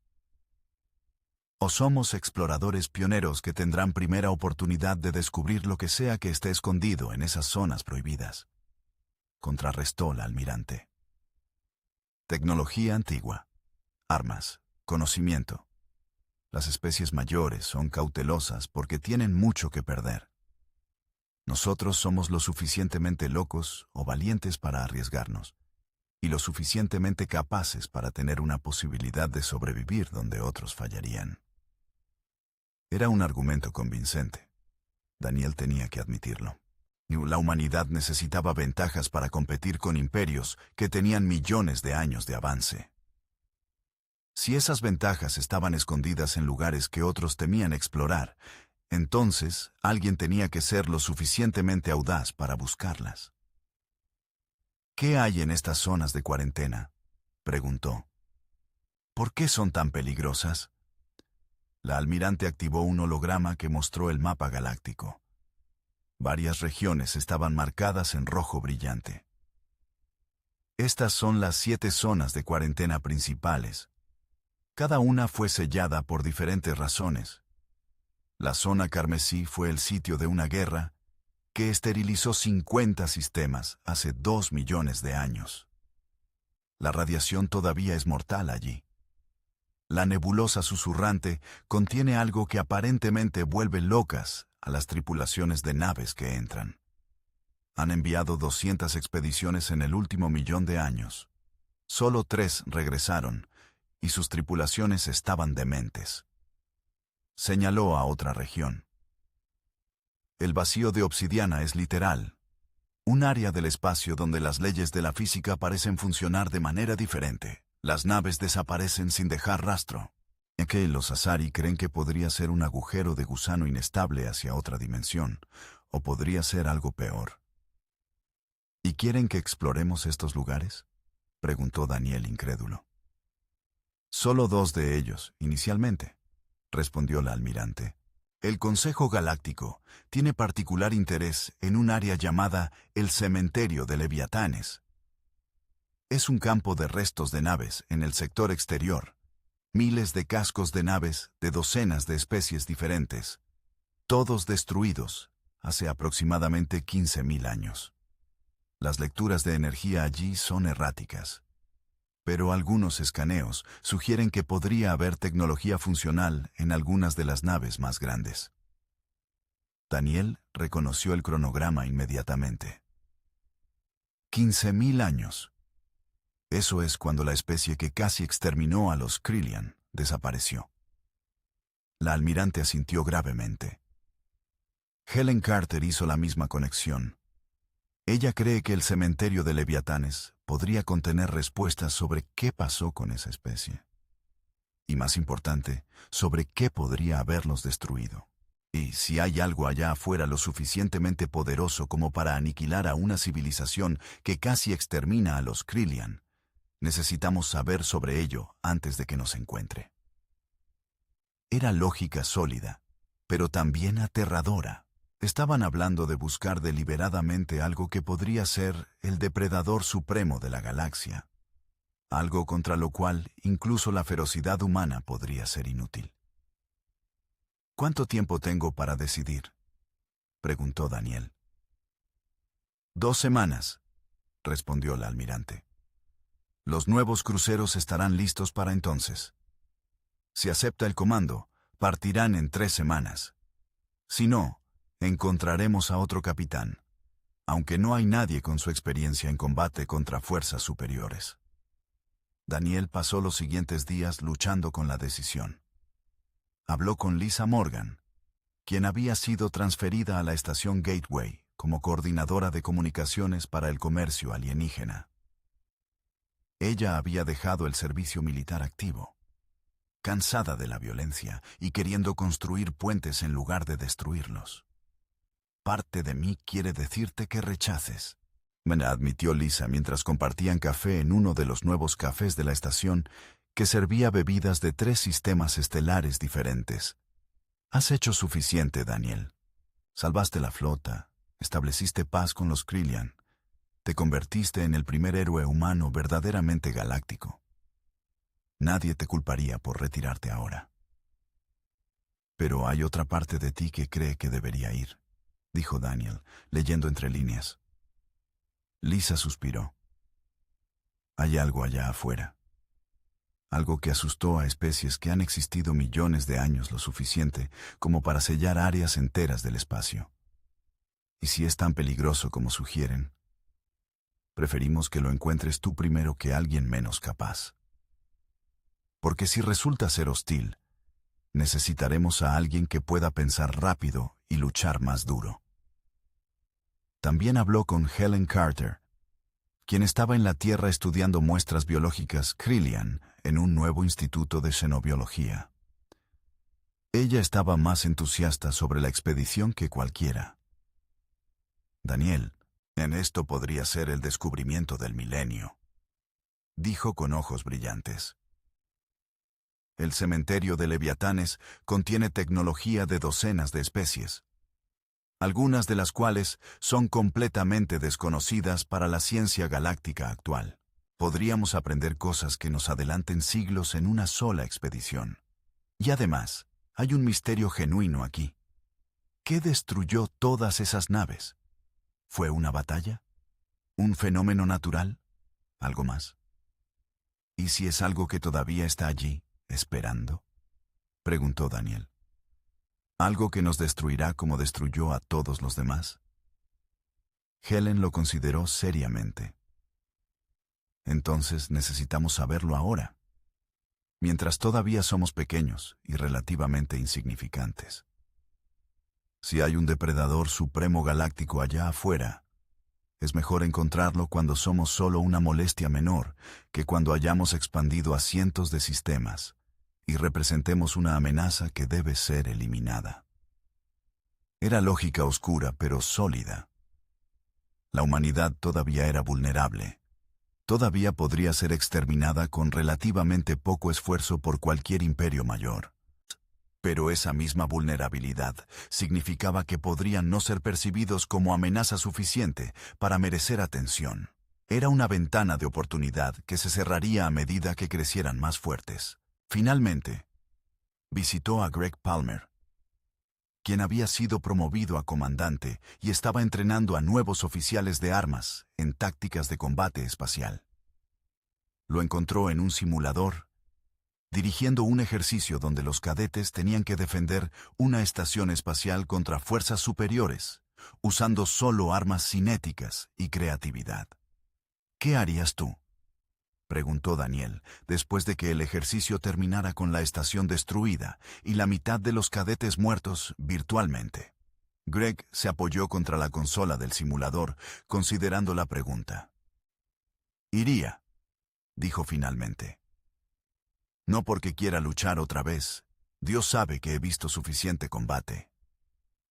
¿O somos exploradores pioneros que tendrán primera oportunidad de descubrir lo que sea que esté escondido en esas zonas prohibidas?, contrarrestó la almirante. Tecnología antigua, armas, conocimiento. Las especies mayores son cautelosas porque tienen mucho que perder. Nosotros somos lo suficientemente locos o valientes para arriesgarnos, y lo suficientemente capaces para tener una posibilidad de sobrevivir donde otros fallarían. Era un argumento convincente. Daniel tenía que admitirlo. La humanidad necesitaba ventajas para competir con imperios que tenían millones de años de avance. Si esas ventajas estaban escondidas en lugares que otros temían explorar, entonces alguien tenía que ser lo suficientemente audaz para buscarlas. ¿Qué hay en estas zonas de cuarentena?, preguntó. ¿Por qué son tan peligrosas? La almirante activó un holograma que mostró el mapa galáctico. Varias regiones estaban marcadas en rojo brillante. Estas son las 7 zonas de cuarentena principales. Cada una fue sellada por diferentes razones. La zona carmesí fue el sitio de una guerra que esterilizó 50 sistemas hace 2 millones de años. La radiación todavía es mortal allí. La nebulosa susurrante contiene algo que aparentemente vuelve locas a las tripulaciones de naves que entran. Han enviado 200 expediciones en el último 1.000.000 de años. Solo 3 regresaron, y sus tripulaciones estaban dementes. Señaló a otra región. El vacío de obsidiana es literal, un área del espacio donde las leyes de la física parecen funcionar de manera diferente. Las naves desaparecen sin dejar rastro. En que los Asari creen que podría ser un agujero de gusano inestable hacia otra dimensión, o podría ser algo peor. ¿Y quieren que exploremos estos lugares?, preguntó Daniel incrédulo. Solo 2 de ellos, inicialmente, respondió la almirante. El Consejo Galáctico tiene particular interés en un área llamada el Cementerio de Leviatanes. Es un campo de restos de naves en el sector exterior. Miles de cascos de naves de docenas de especies diferentes, todos destruidos hace aproximadamente 15.000 años. Las lecturas de energía allí son erráticas, pero algunos escaneos sugieren que podría haber tecnología funcional en algunas de las naves más grandes. Daniel reconoció el cronograma inmediatamente. 15.000 años. Eso es cuando la especie que casi exterminó a los Krillian desapareció. La almirante asintió gravemente. Helen Carter hizo la misma conexión. Ella cree que el cementerio de Leviatanes podría contener respuestas sobre qué pasó con esa especie. Y más importante, sobre qué podría haberlos destruido. Y si hay algo allá afuera lo suficientemente poderoso como para aniquilar a una civilización que casi extermina a los Krillian, necesitamos saber sobre ello antes de que nos encuentre. Era lógica sólida, pero también aterradora. Estaban hablando de buscar deliberadamente algo que podría ser el depredador supremo de la galaxia, algo contra lo cual incluso la ferocidad humana podría ser inútil. ¿Cuánto tiempo tengo para decidir?, preguntó Daniel. 2 semanas, respondió la almirante. Los nuevos cruceros estarán listos para entonces. Si acepta el comando, partirán en 3 semanas. Si no, encontraremos a otro capitán, aunque no hay nadie con su experiencia en combate contra fuerzas superiores. Daniel pasó los siguientes días luchando con la decisión. Habló con Lisa Morgan, quien había sido transferida a la estación Gateway como coordinadora de comunicaciones para el comercio alienígena. Ella había dejado el servicio militar activo, cansada de la violencia y queriendo construir puentes en lugar de destruirlos. Parte de mí quiere decirte que rechaces, me admitió Lisa mientras compartían café en uno de los nuevos cafés de la estación que servía bebidas de 3 sistemas estelares diferentes. Has hecho suficiente, Daniel. Salvaste la flota, estableciste paz con los Krillian, te convertiste en el primer héroe humano verdaderamente galáctico. Nadie te culparía por retirarte ahora. Pero hay otra parte de ti que cree que debería ir, dijo Daniel, leyendo entre líneas. Lisa suspiró. Hay algo allá afuera. Algo que asustó a especies que han existido millones de años lo suficiente como para sellar áreas enteras del espacio. Y si es tan peligroso como sugieren, preferimos que lo encuentres tú primero que alguien menos capaz. Porque si resulta ser hostil, necesitaremos a alguien que pueda pensar rápido y luchar más duro. También habló con Helen Carter, quien estaba en la Tierra estudiando muestras biológicas Krillian en un nuevo instituto de xenobiología. Ella estaba más entusiasta sobre la expedición que cualquiera. Daniel, en esto podría ser el descubrimiento del milenio, dijo con ojos brillantes. El cementerio de Leviatanes contiene tecnología de docenas de especies, algunas de las cuales son completamente desconocidas para la ciencia galáctica actual. Podríamos aprender cosas que nos adelanten siglos en una sola expedición. Y además, hay un misterio genuino aquí. ¿Qué destruyó todas esas naves? ¿Fue una batalla? ¿Un fenómeno natural? ¿Algo más? ¿Y si es algo que todavía está allí, esperando?, preguntó Daniel. ¿Algo que nos destruirá como destruyó a todos los demás? Helen lo consideró seriamente. Entonces necesitamos saberlo ahora, mientras todavía somos pequeños y relativamente insignificantes. Si hay un depredador supremo galáctico allá afuera, es mejor encontrarlo cuando somos solo una molestia menor que cuando hayamos expandido a cientos de sistemas y representemos una amenaza que debe ser eliminada. Era lógica oscura, pero sólida. La humanidad todavía era vulnerable. Todavía podría ser exterminada con relativamente poco esfuerzo por cualquier imperio mayor. Pero esa misma vulnerabilidad significaba que podrían no ser percibidos como amenaza suficiente para merecer atención. Era una ventana de oportunidad que se cerraría a medida que crecieran más fuertes. Finalmente, visitó a Greg Palmer, quien había sido promovido a comandante y estaba entrenando a nuevos oficiales de armas en tácticas de combate espacial. Lo encontró en un simulador, dirigiendo un ejercicio donde los cadetes tenían que defender una estación espacial contra fuerzas superiores, usando solo armas cinéticas y creatividad. ¿Qué harías tú?, preguntó Daniel, después de que el ejercicio terminara con la estación destruida y la mitad de los cadetes muertos virtualmente. Greg se apoyó contra la consola del simulador, considerando la pregunta. Iría, dijo finalmente. No porque quiera luchar otra vez, Dios sabe que he visto suficiente combate,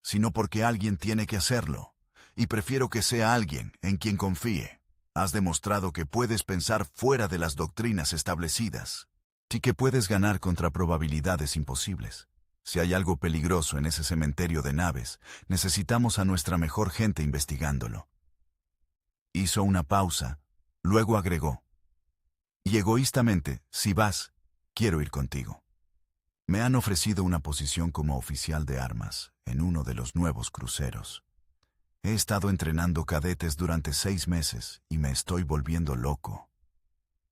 sino porque alguien tiene que hacerlo, y prefiero que sea alguien en quien confíe. Has demostrado que puedes pensar fuera de las doctrinas establecidas y que puedes ganar contra probabilidades imposibles. Si hay algo peligroso en ese cementerio de naves, necesitamos a nuestra mejor gente investigándolo. Hizo una pausa, luego agregó. Y egoístamente, si vas, quiero ir contigo. Me han ofrecido una posición como oficial de armas en uno de los nuevos cruceros. He estado entrenando cadetes durante 6 meses y me estoy volviendo loco.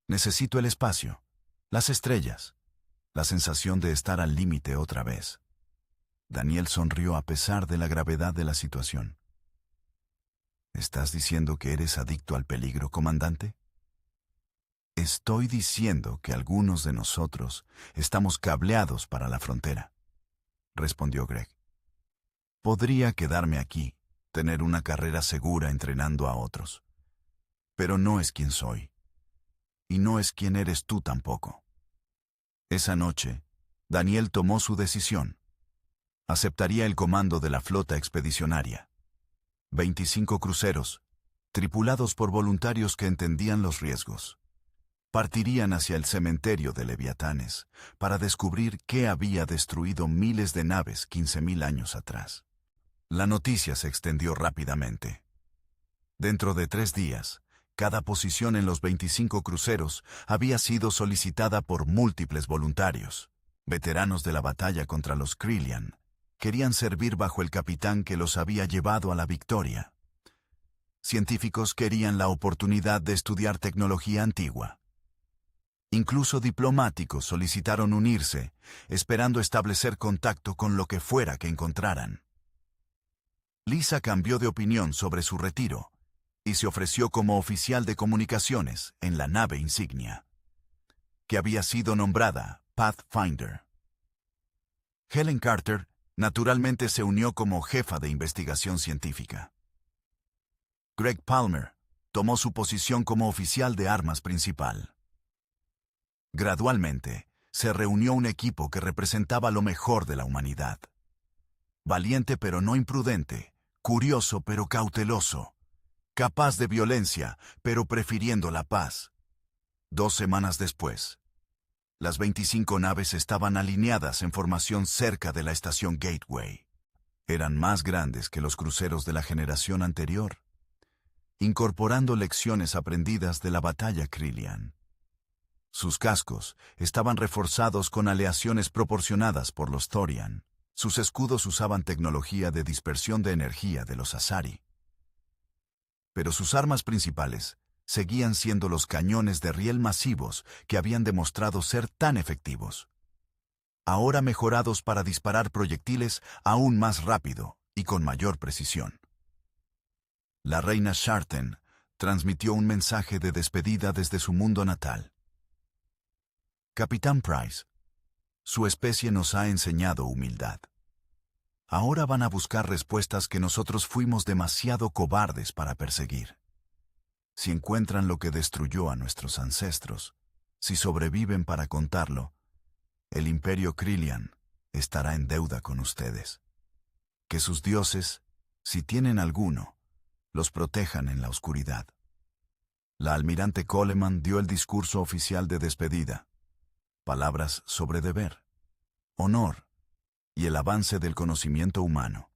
Necesito el espacio, las estrellas, la sensación de estar al límite otra vez. Daniel sonrió a pesar de la gravedad de la situación. ¿Estás diciendo que eres adicto al peligro, comandante? Estoy diciendo que algunos de nosotros estamos cableados para la frontera, respondió Greg. Podría quedarme aquí, tener una carrera segura entrenando a otros. Pero no es quien soy. Y no es quien eres tú tampoco. Esa noche, Daniel tomó su decisión. Aceptaría el comando de la flota expedicionaria. 25 cruceros, tripulados por voluntarios que entendían los riesgos. Partirían hacia el cementerio de Leviatanes para descubrir qué había destruido miles de naves 15.000 años atrás. La noticia se extendió rápidamente. Dentro de 3 días, cada posición en los 25 cruceros había sido solicitada por múltiples voluntarios. Veteranos de la batalla contra los Krillian querían servir bajo el capitán que los había llevado a la victoria. Científicos querían la oportunidad de estudiar tecnología antigua. Incluso diplomáticos solicitaron unirse, esperando establecer contacto con lo que fuera que encontraran. Lisa cambió de opinión sobre su retiro y se ofreció como oficial de comunicaciones en la nave insignia, que había sido nombrada Pathfinder. Helen Carter naturalmente se unió como jefa de investigación científica. Greg Palmer tomó su posición como oficial de armas principal. Gradualmente, se reunió un equipo que representaba lo mejor de la humanidad. Valiente pero no imprudente, curioso pero cauteloso, capaz de violencia pero prefiriendo la paz. 2 semanas después, las 25 naves estaban alineadas en formación cerca de la estación Gateway. Eran más grandes que los cruceros de la generación anterior, incorporando lecciones aprendidas de la batalla Krillian. Sus cascos estaban reforzados con aleaciones proporcionadas por los Thorian. Sus escudos usaban tecnología de dispersión de energía de los Asari. Pero sus armas principales seguían siendo los cañones de riel masivos que habían demostrado ser tan efectivos. Ahora mejorados para disparar proyectiles aún más rápido y con mayor precisión. La reina Sharten transmitió un mensaje de despedida desde su mundo natal. Capitán Price, su especie nos ha enseñado humildad. Ahora van a buscar respuestas que nosotros fuimos demasiado cobardes para perseguir. Si encuentran lo que destruyó a nuestros ancestros, si sobreviven para contarlo, el Imperio Krillian estará en deuda con ustedes. Que sus dioses, si tienen alguno, los protejan en la oscuridad. La almirante Coleman dio el discurso oficial de despedida. Palabras sobre deber, honor y el avance del conocimiento humano.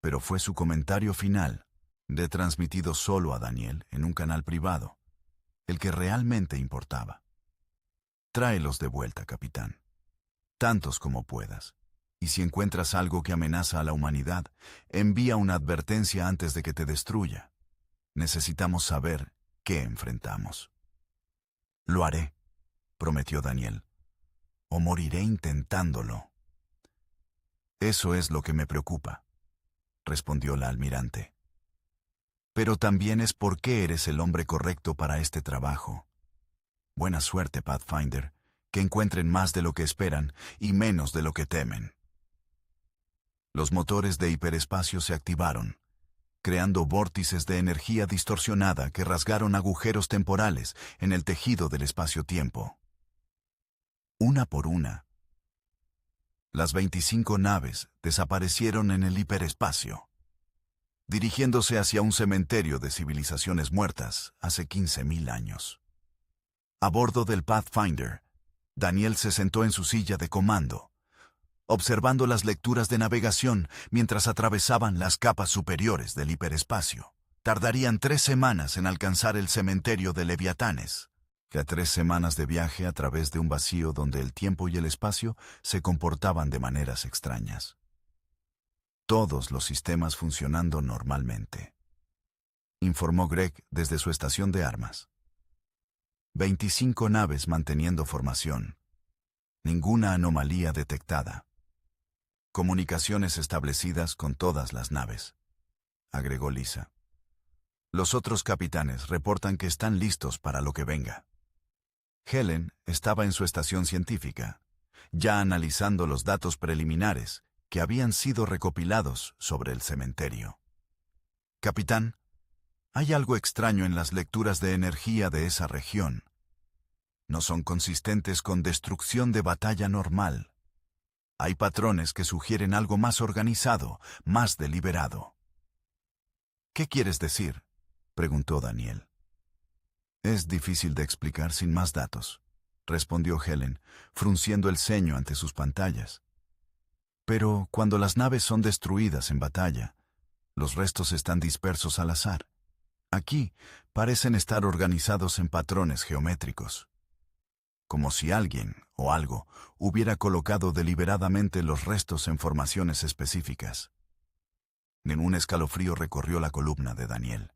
Pero fue su comentario final, retransmitido solo a Daniel en un canal privado, el que realmente importaba. Tráelos de vuelta, capitán. Tantos como puedas. Y si encuentras algo que amenaza a la humanidad, envía una advertencia antes de que te destruya. Necesitamos saber qué enfrentamos. Lo haré, prometió Daniel. O moriré intentándolo. Eso es lo que me preocupa, respondió la almirante. Pero también es por qué eres el hombre correcto para este trabajo. Buena suerte, Pathfinder, que encuentren más de lo que esperan y menos de lo que temen. Los motores de hiperespacio se activaron, creando vórtices de energía distorsionada que rasgaron agujeros temporales en el tejido del espacio-tiempo. Una por una, las 25 naves desaparecieron en el hiperespacio, dirigiéndose hacia un cementerio de civilizaciones muertas hace 15.000 años. A bordo del Pathfinder, Daniel se sentó en su silla de comando, observando las lecturas de navegación mientras atravesaban las capas superiores del hiperespacio. Tardarían 3 semanas en alcanzar el cementerio de Leviatanes, que a 3 semanas de viaje a través de un vacío donde el tiempo y el espacio se comportaban de maneras extrañas. Todos los sistemas funcionando normalmente, informó Greg desde su estación de armas. 25 naves manteniendo formación. Ninguna anomalía detectada. Comunicaciones establecidas con todas las naves, agregó Lisa. Los otros capitanes reportan que están listos para lo que venga. Helen estaba en su estación científica, ya analizando los datos preliminares que habían sido recopilados sobre el cementerio. Capitán, hay algo extraño en las lecturas de energía de esa región. No son consistentes con destrucción de batalla normal. Hay patrones que sugieren algo más organizado, más deliberado. ¿Qué quieres decir?, preguntó Daniel. Es difícil de explicar sin más datos, respondió Helen, frunciendo el ceño ante sus pantallas. Pero cuando las naves son destruidas en batalla, los restos están dispersos al azar. Aquí parecen estar organizados en patrones geométricos, como si alguien o algo hubiera colocado deliberadamente los restos en formaciones específicas. Un escalofrío recorrió la columna de Daniel.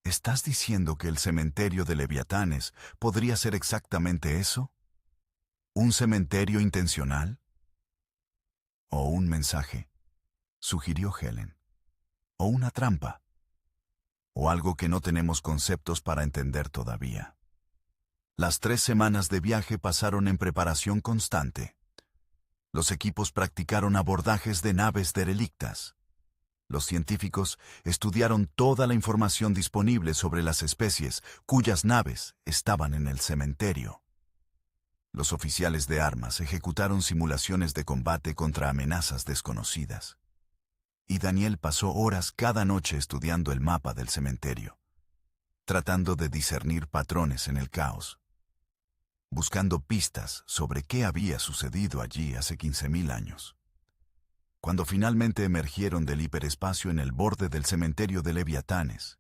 ¿Estás diciendo que el cementerio de Leviatanes podría ser exactamente eso? ¿Un cementerio intencional? ¿O un mensaje?, sugirió Helen. ¿O una trampa? ¿O algo que no tenemos conceptos para entender todavía? Las 3 semanas de viaje pasaron en preparación constante. Los equipos practicaron abordajes de naves derelictas. Los científicos estudiaron toda la información disponible sobre las especies cuyas naves estaban en el cementerio. Los oficiales de armas ejecutaron simulaciones de combate contra amenazas desconocidas. Y Daniel pasó horas cada noche estudiando el mapa del cementerio, tratando de discernir patrones en el caos, buscando pistas sobre qué había sucedido allí hace 15.000 años. Cuando finalmente emergieron del hiperespacio en el borde del cementerio de Leviatanes,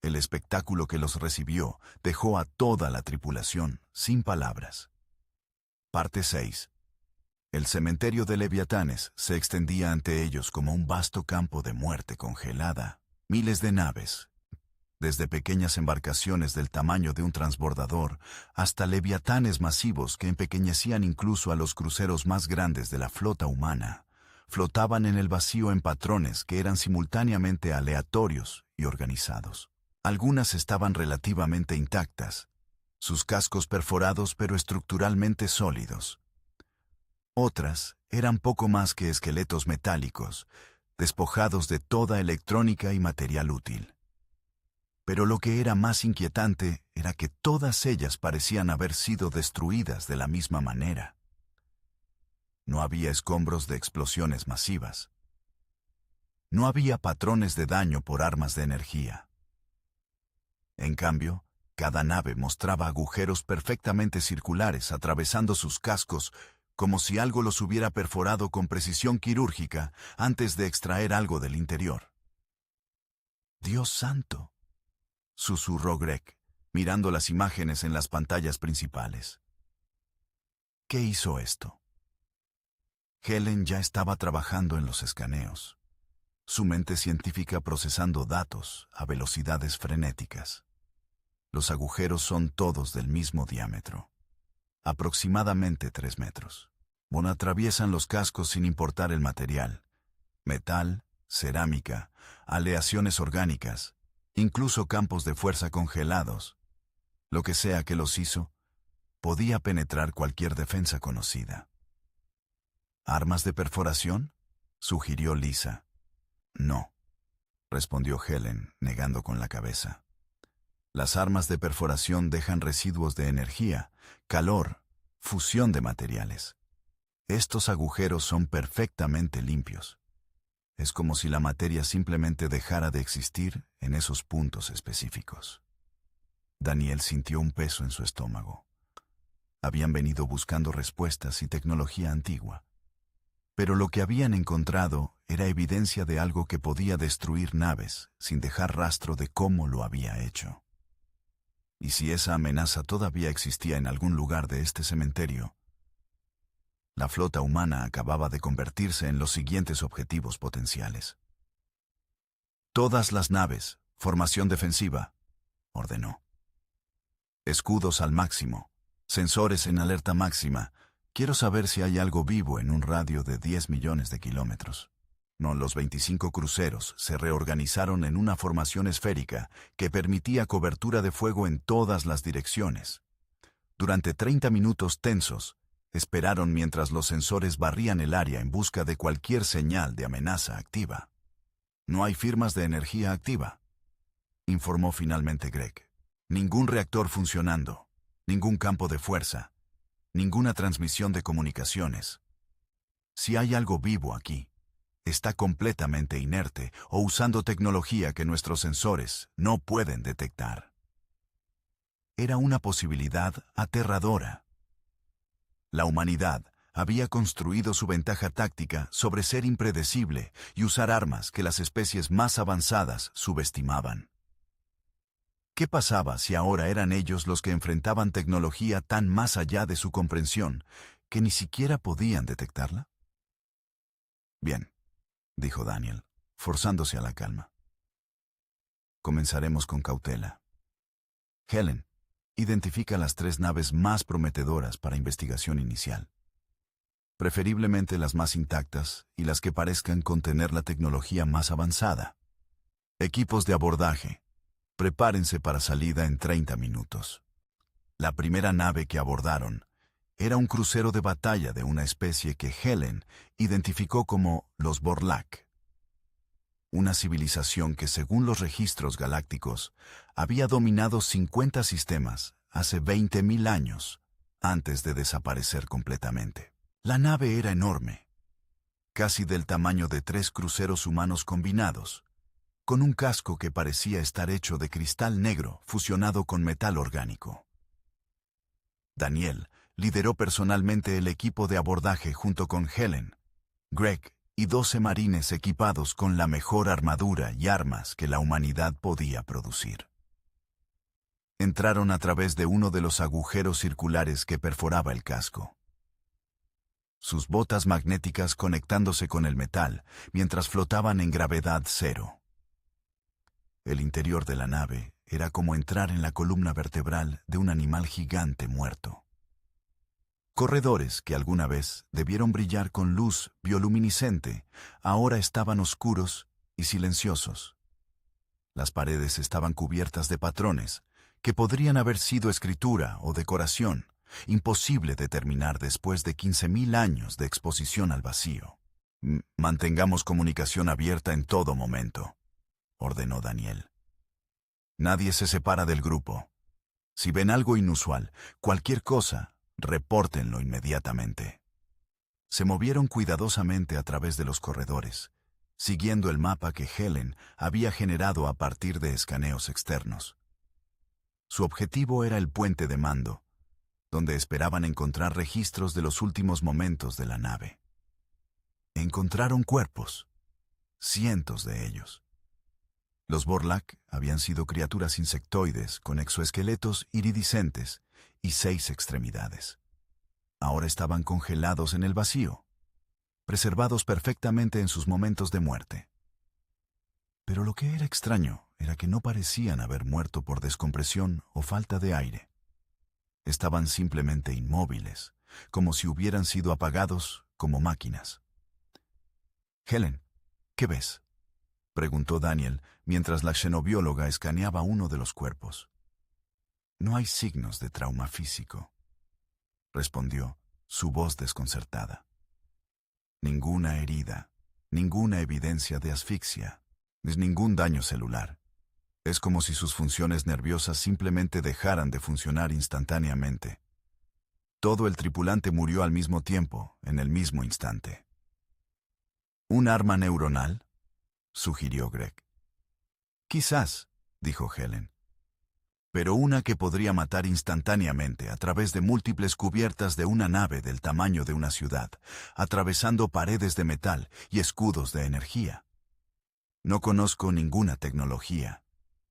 el espectáculo que los recibió dejó a toda la tripulación sin palabras. Parte 6. El cementerio de Leviatanes se extendía ante ellos como un vasto campo de muerte congelada. Miles de naves, desde pequeñas embarcaciones del tamaño de un transbordador hasta leviatanes masivos que empequeñecían incluso a los cruceros más grandes de la flota humana, flotaban en el vacío en patrones que eran simultáneamente aleatorios y organizados. Algunas estaban relativamente intactas, sus cascos perforados pero estructuralmente sólidos. Otras eran poco más que esqueletos metálicos, despojados de toda electrónica y material útil. Pero lo que era más inquietante era que todas ellas parecían haber sido destruidas de la misma manera. No había escombros de explosiones masivas. No había patrones de daño por armas de energía. En cambio, cada nave mostraba agujeros perfectamente circulares atravesando sus cascos, como si algo los hubiera perforado con precisión quirúrgica antes de extraer algo del interior. «¡Dios santo!», susurró Greg, mirando las imágenes en las pantallas principales. ¿Qué hizo esto? Helen ya estaba trabajando en los escaneos, su mente científica procesando datos a velocidades frenéticas. Los agujeros son todos del mismo diámetro, aproximadamente 3 metros. Atraviesan los cascos sin importar el material: metal, cerámica, aleaciones orgánicas, incluso campos de fuerza congelados. Lo que sea que los hizo, podía penetrar cualquier defensa conocida. ¿Armas de perforación?, sugirió Lisa. No, respondió Helen, negando con la cabeza. Las armas de perforación dejan residuos de energía, calor, fusión de materiales. Estos agujeros son perfectamente limpios. Es como si la materia simplemente dejara de existir en esos puntos específicos. Daniel sintió un peso en su estómago. Habían venido buscando respuestas y tecnología antigua. Pero lo que habían encontrado era evidencia de algo que podía destruir naves sin dejar rastro de cómo lo había hecho. Y si esa amenaza todavía existía en algún lugar de este cementerio, la flota humana acababa de convertirse en los siguientes objetivos potenciales. Todas las naves, formación defensiva, ordenó. Escudos al máximo, sensores en alerta máxima. Quiero saber si hay algo vivo en un radio de 10 millones de kilómetros. No, los 25 cruceros se reorganizaron en una formación esférica que permitía cobertura de fuego en todas las direcciones. Durante 30 minutos tensos, esperaron mientras los sensores barrían el área en busca de cualquier señal de amenaza activa. No hay firmas de energía activa, informó finalmente Greg. Ningún reactor funcionando, ningún campo de fuerza, ninguna transmisión de comunicaciones. Si hay algo vivo aquí, está completamente inerte o usando tecnología que nuestros sensores no pueden detectar. Era una posibilidad aterradora. La humanidad había construido su ventaja táctica sobre ser impredecible y usar armas que las especies más avanzadas subestimaban. ¿Qué pasaba si ahora eran ellos los que enfrentaban tecnología tan más allá de su comprensión que ni siquiera podían detectarla? Bien, dijo Daniel, forzándose a la calma. Comenzaremos con cautela. Helen, identifica las 3 naves más prometedoras para investigación inicial. Preferiblemente las más intactas y las que parezcan contener la tecnología más avanzada. Equipos de abordaje, prepárense para salida en 30 minutos. La primera nave que abordaron era un crucero de batalla de una especie que Helen identificó como los Vorlak. Una civilización que, según los registros galácticos, había dominado 50 sistemas hace 20.000 años, antes de desaparecer completamente. La nave era enorme, casi del tamaño de 3 cruceros humanos combinados, con un casco que parecía estar hecho de cristal negro fusionado con metal orgánico. Daniel lideró personalmente el equipo de abordaje junto con Helen, Greg y 12 marines equipados con la mejor armadura y armas que la humanidad podía producir. Entraron a través de uno de los agujeros circulares que perforaba el casco. Sus botas magnéticas conectándose con el metal mientras flotaban en gravedad cero. El interior de la nave era como entrar en la columna vertebral de un animal gigante muerto. Corredores que alguna vez debieron brillar con luz bioluminiscente, ahora estaban oscuros y silenciosos. Las paredes estaban cubiertas de patrones, que podrían haber sido escritura o decoración, imposible determinar después de 15.000 años de exposición al vacío. Mantengamos comunicación abierta en todo momento, ordenó Daniel. Nadie se separa del grupo. Si ven algo inusual, cualquier cosa, repórtenlo inmediatamente. Se movieron cuidadosamente a través de los corredores, siguiendo el mapa que Helen había generado a partir de escaneos externos. Su objetivo era el puente de mando, donde esperaban encontrar registros de los últimos momentos de la nave. Encontraron cuerpos, cientos de ellos. Los Vorlak habían sido criaturas insectoides con exoesqueletos iridiscentes y 6 extremidades. Ahora estaban congelados en el vacío, preservados perfectamente en sus momentos de muerte. Pero lo que era extraño era que no parecían haber muerto por descompresión o falta de aire. Estaban simplemente inmóviles, como si hubieran sido apagados como máquinas. Helen, ¿qué ves?, preguntó Daniel mientras la xenobióloga escaneaba uno de los cuerpos. No hay signos de trauma físico, respondió, su voz desconcertada. Ninguna herida, ninguna evidencia de asfixia, ni ningún daño celular. Es como si sus funciones nerviosas simplemente dejaran de funcionar instantáneamente. Todo el tripulante murió al mismo tiempo, en el mismo instante. ¿Un arma neuronal?, sugirió Greg. Quizás, dijo Helen. Pero una que podría matar instantáneamente a través de múltiples cubiertas de una nave del tamaño de una ciudad, atravesando paredes de metal y escudos de energía. No conozco ninguna tecnología,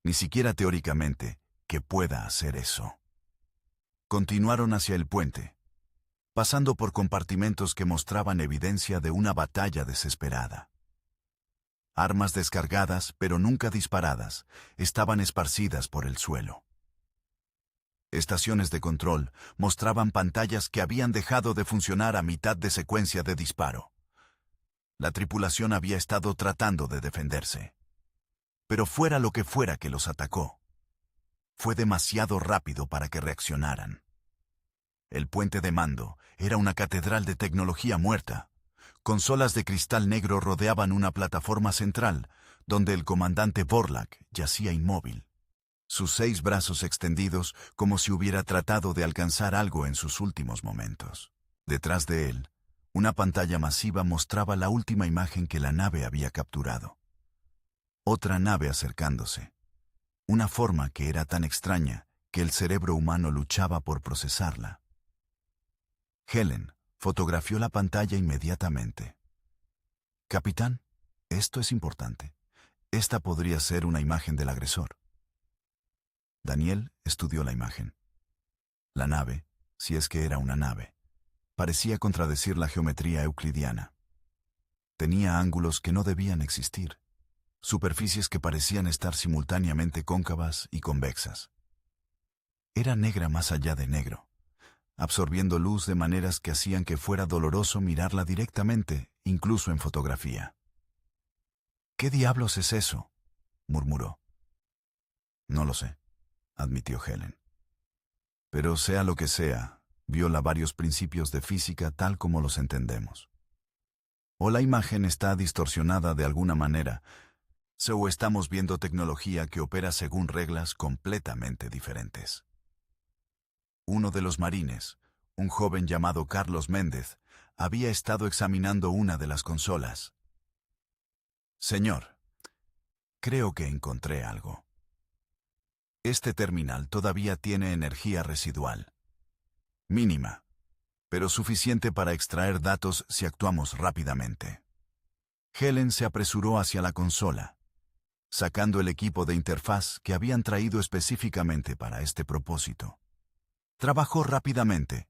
ni siquiera teóricamente, que pueda hacer eso. Continuaron hacia el puente, pasando por compartimentos que mostraban evidencia de una batalla desesperada. Armas descargadas, pero nunca disparadas, estaban esparcidas por el suelo. Estaciones de control mostraban pantallas que habían dejado de funcionar a mitad de secuencia de disparo. La tripulación había estado tratando de defenderse. Pero fuera lo que fuera que los atacó, fue demasiado rápido para que reaccionaran. El puente de mando era una catedral de tecnología muerta. Consolas de cristal negro rodeaban una plataforma central, donde el comandante Vorlak yacía inmóvil, sus 6 brazos extendidos como si hubiera tratado de alcanzar algo en sus últimos momentos. Detrás de él, una pantalla masiva mostraba la última imagen que la nave había capturado. Otra nave acercándose. Una forma que era tan extraña que el cerebro humano luchaba por procesarla. Helen fotografió la pantalla inmediatamente. «Capitán, esto es importante. Esta podría ser una imagen del agresor». Daniel estudió la imagen. La nave, si es que era una nave, parecía contradecir la geometría euclidiana. Tenía ángulos que no debían existir, superficies que parecían estar simultáneamente cóncavas y convexas. Era negra más allá de negro, absorbiendo luz de maneras que hacían que fuera doloroso mirarla directamente, incluso en fotografía. «¿Qué diablos es eso?», murmuró. «No lo sé», admitió Helen. «Pero sea lo que sea, viola varios principios de física tal como los entendemos. O la imagen está distorsionada de alguna manera, o estamos viendo tecnología que opera según reglas completamente diferentes». Uno de los marines, un joven llamado Carlos Méndez, había estado examinando una de las consolas. «Señor, creo que encontré algo. Este terminal todavía tiene energía residual. Mínima, pero suficiente para extraer datos si actuamos rápidamente». Helen se apresuró hacia la consola, sacando el equipo de interfaz que habían traído específicamente para este propósito. Trabajó rápidamente,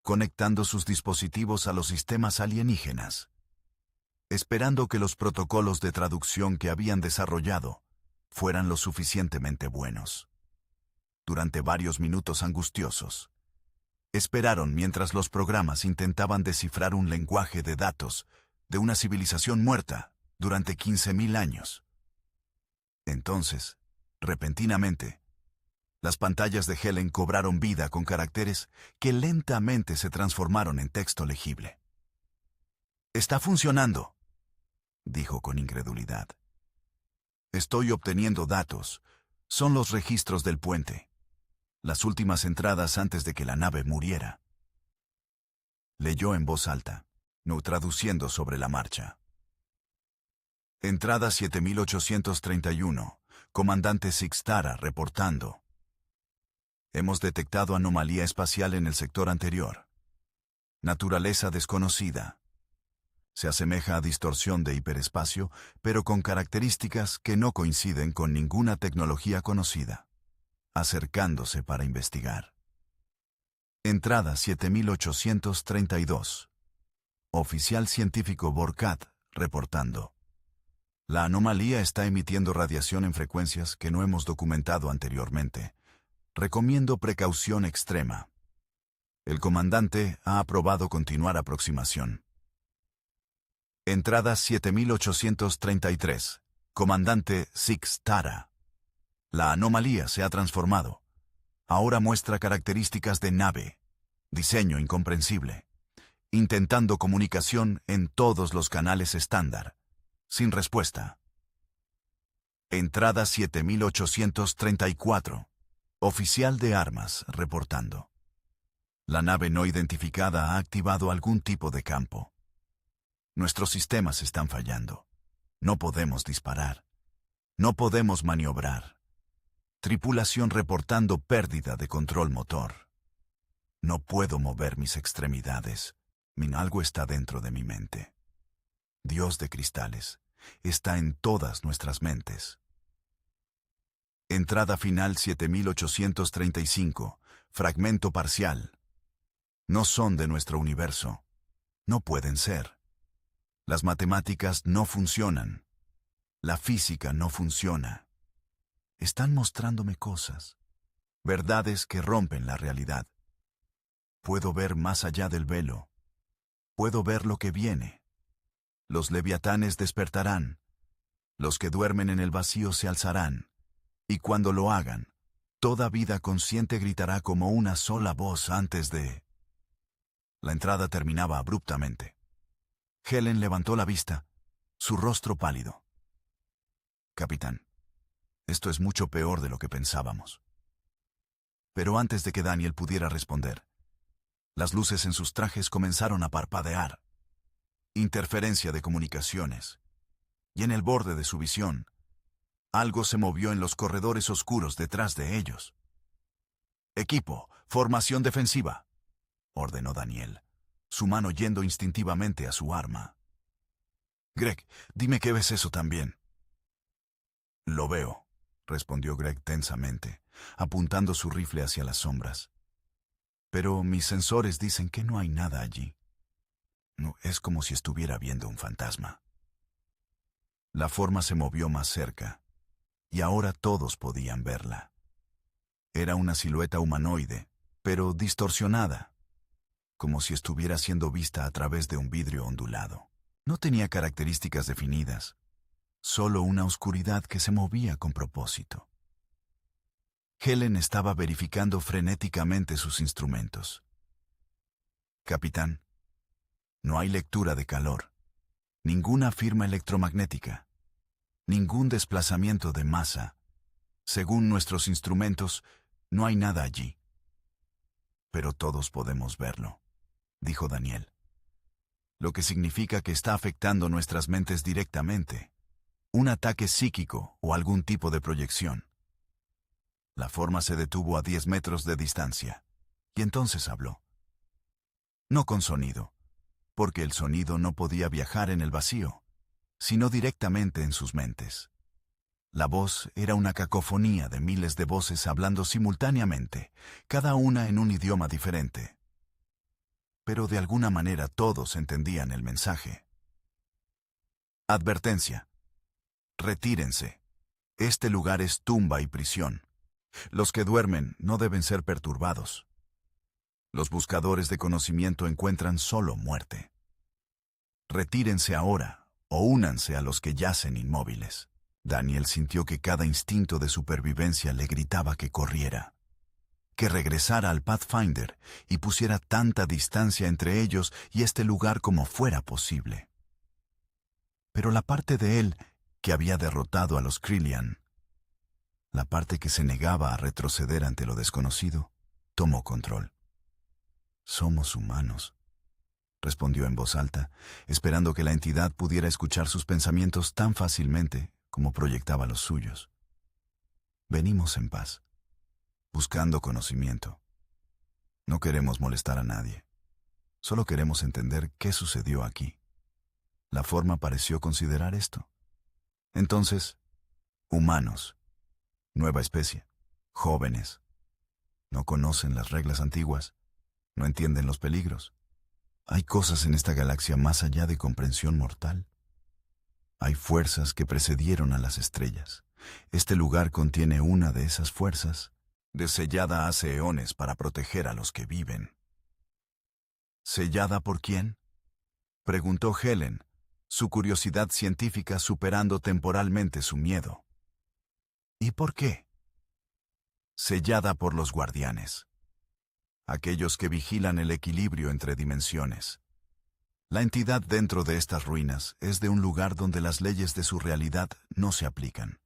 conectando sus dispositivos a los sistemas alienígenas, esperando que los protocolos de traducción que habían desarrollado fueran lo suficientemente buenos. Durante varios minutos angustiosos, esperaron mientras los programas intentaban descifrar un lenguaje de datos de una civilización muerta durante 15.000 años. Entonces, repentinamente, las pantallas de Helen cobraron vida con caracteres que lentamente se transformaron en texto legible. «Está funcionando», dijo con incredulidad. «Estoy obteniendo datos. Son los registros del puente. Las últimas entradas antes de que la nave muriera». Leyó en voz alta, no traduciendo sobre la marcha. «Entrada 7831. Comandante Sixtara reportando. Hemos detectado anomalía espacial en el sector anterior. Naturaleza desconocida. Se asemeja a distorsión de hiperespacio, pero con características que no coinciden con ninguna tecnología conocida. Acercándose para investigar». Entrada 7832. Oficial científico Borkat reportando. La anomalía está emitiendo radiación en frecuencias que no hemos documentado anteriormente. Recomiendo precaución extrema. El comandante ha aprobado continuar aproximación. Entrada 7833. Comandante Sixtara. La anomalía se ha transformado. Ahora muestra características de nave. Diseño incomprensible. Intentando comunicación en todos los canales estándar. Sin respuesta. Entrada 7834. Oficial de armas reportando. La nave no identificada ha activado algún tipo de campo. Nuestros sistemas están fallando. No podemos disparar. No podemos maniobrar. Tripulación reportando pérdida de control motor. No puedo mover mis extremidades. Algo está dentro de mi mente. Dios de cristales está en todas nuestras mentes. Entrada final 7835. Fragmento parcial. No son de nuestro universo. No pueden ser. Las matemáticas no funcionan. La física no funciona. Están mostrándome cosas. Verdades que rompen la realidad. Puedo ver más allá del velo. Puedo ver lo que viene. Los leviatanes despertarán. Los que duermen en el vacío se alzarán. Y cuando lo hagan, toda vida consciente gritará como una sola voz antes de... La entrada terminaba abruptamente. Helen levantó la vista, su rostro pálido. Capitán, esto es mucho peor de lo que pensábamos. Pero antes de que Daniel pudiera responder, las luces en sus trajes comenzaron a parpadear. Interferencia de comunicaciones. Y en el borde de su visión, algo se movió en los corredores oscuros detrás de ellos. Equipo, formación defensiva, ordenó Daniel, su mano yendo instintivamente a su arma. Greg, dime que ves eso también. Lo veo, respondió Greg tensamente, apuntando su rifle hacia las sombras. Pero mis sensores dicen que no hay nada allí. No, es como si estuviera viendo un fantasma. La forma se movió más cerca, y ahora todos podían verla. Era una silueta humanoide, pero distorsionada, como si estuviera siendo vista a través de un vidrio ondulado. No tenía características definidas, solo una oscuridad que se movía con propósito. Helen estaba verificando frenéticamente sus instrumentos. Capitán, no hay lectura de calor, ninguna firma electromagnética, ningún desplazamiento de masa. Según nuestros instrumentos, no hay nada allí. Pero todos podemos verlo, dijo Daniel. Lo que significa que está afectando nuestras mentes directamente. Un ataque psíquico o algún tipo de proyección. La forma se detuvo a 10 metros de distancia, y entonces habló. No con sonido, porque el sonido no podía viajar en el vacío, sino directamente en sus mentes. La voz era una cacofonía de miles de voces hablando simultáneamente, cada una en un idioma diferente. Pero de alguna manera todos entendían el mensaje. Advertencia. Retírense. Este lugar es tumba y prisión. Los que duermen no deben ser perturbados. Los buscadores de conocimiento encuentran solo muerte. Retírense ahora o únanse a los que yacen inmóviles. Daniel sintió que cada instinto de supervivencia le gritaba que corriera, que regresara al Pathfinder y pusiera tanta distancia entre ellos y este lugar como fuera posible. Pero la parte de él que había derrotado a los Krillian, la parte que se negaba a retroceder ante lo desconocido, tomó control. Somos humanos, respondió en voz alta, esperando que la entidad pudiera escuchar sus pensamientos tan fácilmente como proyectaba los suyos. Venimos en paz, buscando conocimiento. No queremos molestar a nadie. Solo queremos entender qué sucedió aquí. La forma pareció considerar esto. Entonces, humanos, nueva especie, jóvenes, no conocen las reglas antiguas, no entienden los peligros. Hay cosas en esta galaxia más allá de comprensión mortal. Hay fuerzas que precedieron a las estrellas. Este lugar contiene una de esas fuerzas, desellada hace eones para proteger a los que viven. ¿Sellada por quién?, preguntó Helen, su curiosidad científica superando temporalmente su miedo. ¿Y por qué? sellada por los guardianes, aquellos que vigilan el equilibrio entre dimensiones. La entidad dentro de estas ruinas es de un lugar donde las leyes de su realidad no se aplican.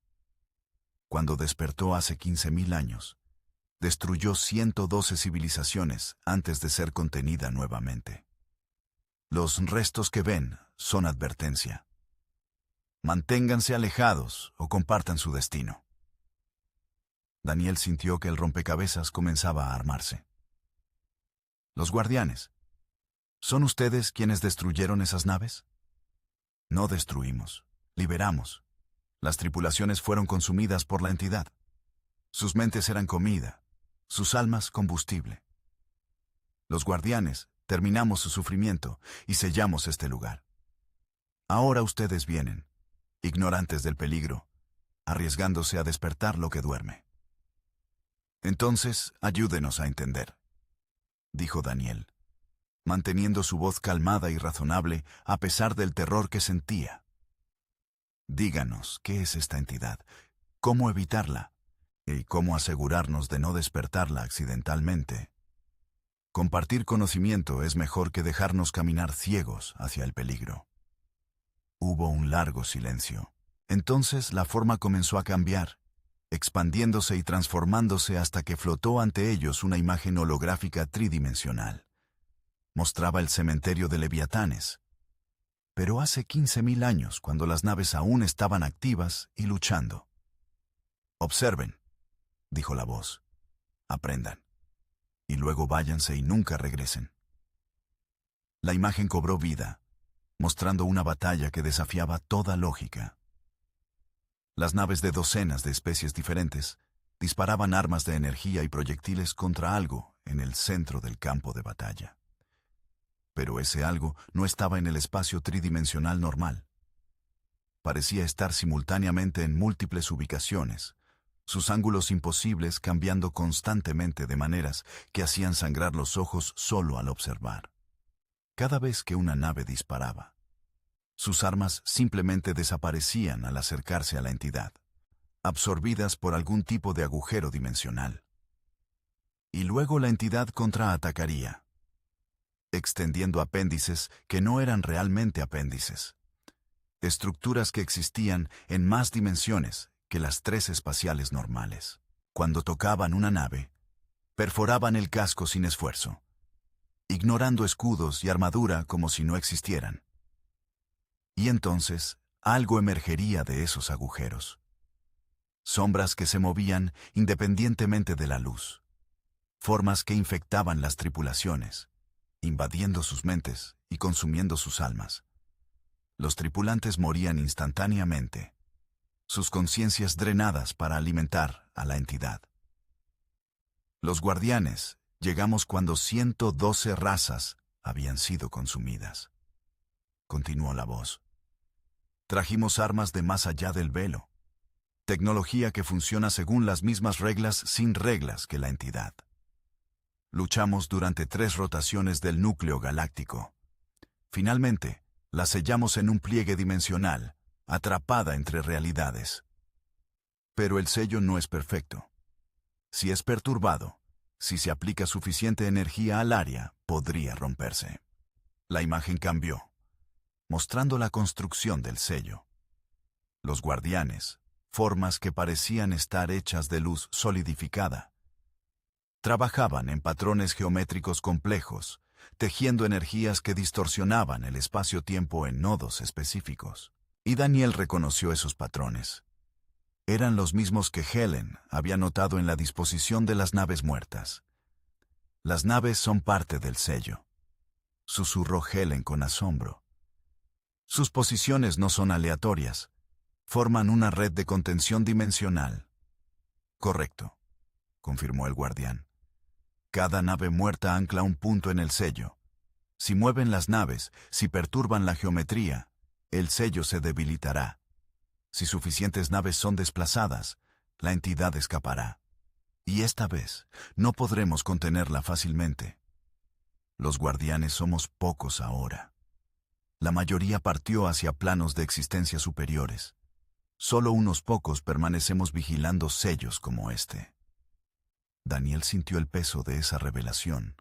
Cuando despertó hace 15.000 años, destruyó 112 civilizaciones antes de ser contenida nuevamente. Los restos que ven son advertencia. Manténganse alejados o compartan su destino. Daniel sintió que el rompecabezas comenzaba a armarse. Los guardianes. ¿Son ustedes quienes destruyeron esas naves? No destruimos, liberamos. Las tripulaciones fueron consumidas por la entidad. Sus mentes eran comida, sus almas combustible. Los guardianes terminamos su sufrimiento y sellamos este lugar. Ahora ustedes vienen, ignorantes del peligro, arriesgándose a despertar lo que duerme. Entonces, ayúdenos a entender, dijo Daniel, manteniendo su voz calmada y razonable a pesar del terror que sentía. Díganos, ¿qué es esta entidad? ¿Cómo evitarla? ¿Y cómo asegurarnos de no despertarla accidentalmente? Compartir conocimiento es mejor que dejarnos caminar ciegos hacia el peligro. Hubo un largo silencio. Entonces la forma comenzó a cambiar, expandiéndose y transformándose hasta que flotó ante ellos una imagen holográfica tridimensional. Mostraba el cementerio de Leviatanes, pero hace 15.000 años, cuando las naves aún estaban activas y luchando. Observen, dijo la voz. Aprendan. Y luego váyanse y nunca regresen. La imagen cobró vida, mostrando una batalla que desafiaba toda lógica. Las naves de docenas de especies diferentes disparaban armas de energía y proyectiles contra algo en el centro del campo de batalla. Pero ese algo no estaba en el espacio tridimensional normal. Parecía estar simultáneamente en múltiples ubicaciones, sus ángulos imposibles cambiando constantemente de maneras que hacían sangrar los ojos solo al observar. Cada vez que una nave disparaba, sus armas simplemente desaparecían al acercarse a la entidad, absorbidas por algún tipo de agujero dimensional. Y luego la entidad contraatacaría, extendiendo apéndices que no eran realmente apéndices, estructuras que existían en más dimensiones que las 3 espaciales normales. Cuando tocaban una nave, perforaban el casco sin esfuerzo, ignorando escudos y armadura como si no existieran. Y entonces, algo emergería de esos agujeros. Sombras que se movían independientemente de la luz. Formas que infectaban las tripulaciones, invadiendo sus mentes y consumiendo sus almas. Los tripulantes morían instantáneamente, sus conciencias drenadas para alimentar a la entidad. Los guardianes llegamos cuando 112 razas habían sido consumidas. Continuó la voz. Trajimos armas de más allá del velo, tecnología que funciona según las mismas reglas sin reglas que la entidad. Luchamos durante 3 rotaciones del núcleo galáctico. Finalmente, la sellamos en un pliegue dimensional, atrapada entre realidades. Pero el sello no es perfecto. Si es perturbado, si se aplica suficiente energía al área, podría romperse. La imagen cambió, mostrando la construcción del sello. Los guardianes, formas que parecían estar hechas de luz solidificada, trabajaban en patrones geométricos complejos, tejiendo energías que distorsionaban el espacio-tiempo en nodos específicos. Y Daniel reconoció esos patrones. Eran los mismos que Helen había notado en la disposición de las naves muertas. Las naves son parte del sello, susurró Helen con asombro. Sus posiciones no son aleatorias, forman una red de contención dimensional. Correcto, confirmó el guardián. Cada nave muerta ancla un punto en el sello. Si mueven las naves, si perturban la geometría, el sello se debilitará. Si suficientes naves son desplazadas, la entidad escapará. Y esta vez, no podremos contenerla fácilmente. Los guardianes somos pocos ahora. La mayoría partió hacia planos de existencia superiores. Solo unos pocos permanecemos vigilando sellos como este. Daniel sintió el peso de esa revelación.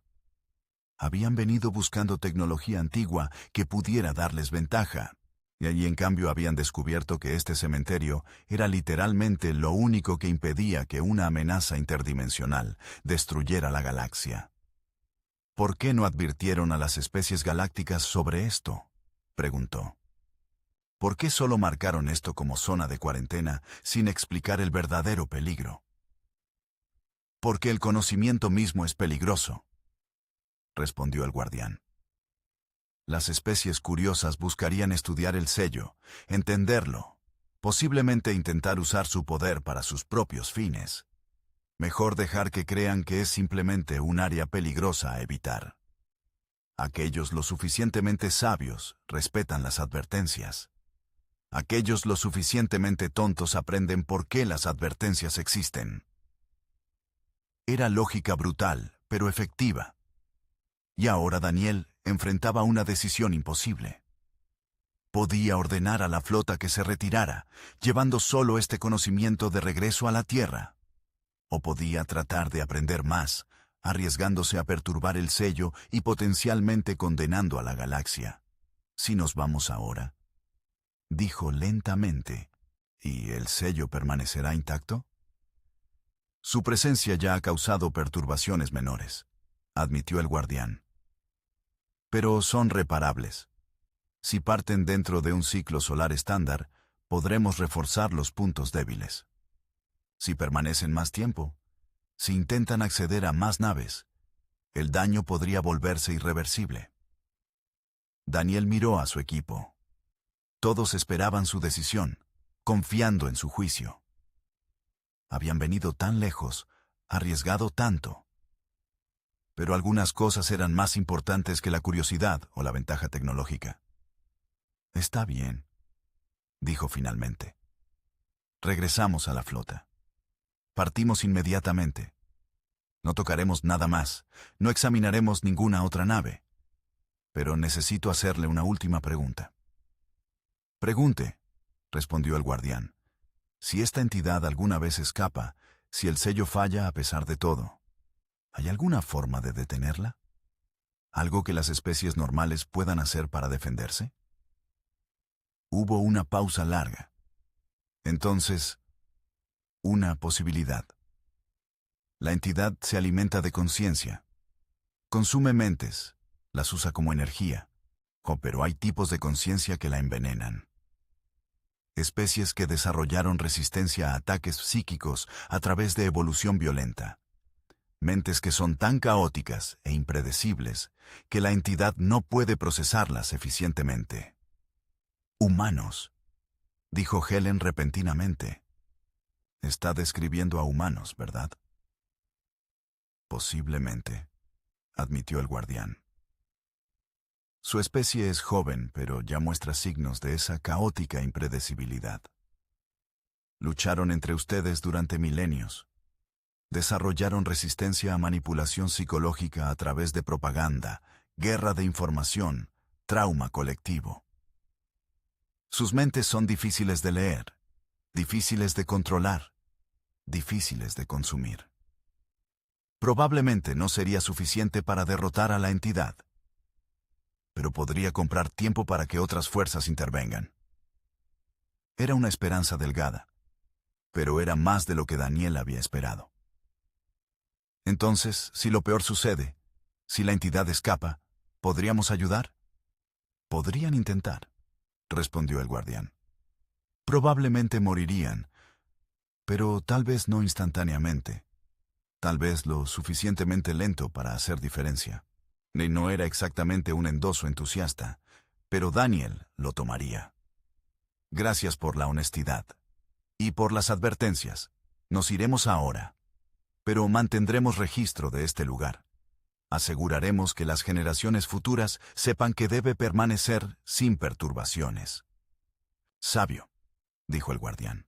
Habían venido buscando tecnología antigua que pudiera darles ventaja, y allí en cambio habían descubierto que este cementerio era literalmente lo único que impedía que una amenaza interdimensional destruyera la galaxia. ¿Por qué no advirtieron a las especies galácticas sobre esto?, preguntó. ¿Por qué solo marcaron esto como zona de cuarentena sin explicar el verdadero peligro? Porque el conocimiento mismo es peligroso, respondió el guardián. Las especies curiosas buscarían estudiar el sello, entenderlo, posiblemente intentar usar su poder para sus propios fines. Mejor dejar que crean que es simplemente un área peligrosa a evitar. Aquellos lo suficientemente sabios respetan las advertencias. Aquellos lo suficientemente tontos aprenden por qué las advertencias existen. Era lógica brutal, pero efectiva. Y ahora Daniel enfrentaba una decisión imposible. Podía ordenar a la flota que se retirara, llevando solo este conocimiento de regreso a la Tierra. O podía tratar de aprender más, arriesgándose a perturbar el sello y potencialmente condenando a la galaxia. Si nos vamos ahora, dijo lentamente, ¿y el sello permanecerá intacto? Su presencia ya ha causado perturbaciones menores, admitió el guardián. Pero son reparables. Si parten dentro de un ciclo solar estándar, podremos reforzar los puntos débiles. Si permanecen más tiempo, si intentan acceder a más naves, el daño podría volverse irreversible. Daniel miró a su equipo. Todos esperaban su decisión, confiando en su juicio. Habían venido tan lejos, arriesgado tanto. Pero algunas cosas eran más importantes que la curiosidad o la ventaja tecnológica. Está bien, dijo finalmente. Regresamos a la flota. Partimos inmediatamente. No tocaremos nada más, no examinaremos ninguna otra nave. Pero necesito hacerle una última pregunta. Pregunte, respondió el guardián. Si esta entidad alguna vez escapa, si el sello falla a pesar de todo, ¿hay alguna forma de detenerla? ¿Algo que las especies normales puedan hacer para defenderse? Hubo una pausa larga. Entonces, una posibilidad. La entidad se alimenta de conciencia. Consume mentes, las usa como energía. Pero hay tipos de conciencia que la envenenan. Especies que desarrollaron resistencia a ataques psíquicos a través de evolución violenta. Mentes que son tan caóticas e impredecibles que la entidad no puede procesarlas eficientemente. Humanos, dijo Helen repentinamente. Está describiendo a humanos, ¿verdad? Posiblemente, admitió el guardián. Su especie es joven, pero ya muestra signos de esa caótica impredecibilidad. Lucharon entre ustedes durante milenios. Desarrollaron resistencia a manipulación psicológica a través de propaganda, guerra de información, trauma colectivo. Sus mentes son difíciles de leer, difíciles de controlar, difíciles de consumir. Probablemente no sería suficiente para derrotar a la entidad, pero podría comprar tiempo para que otras fuerzas intervengan. Era una esperanza delgada, pero era más de lo que Daniel había esperado. Entonces, si lo peor sucede, si la entidad escapa, ¿podríamos ayudar? Podrían intentar, respondió el guardián. Probablemente morirían, pero tal vez no instantáneamente, tal vez lo suficientemente lento para hacer diferencia. Y no era exactamente un endoso entusiasta, pero Daniel lo tomaría. Gracias por la honestidad. Y por las advertencias. Nos iremos ahora. Pero mantendremos registro de este lugar. Aseguraremos que las generaciones futuras sepan que debe permanecer sin perturbaciones. Sabio, dijo el guardián.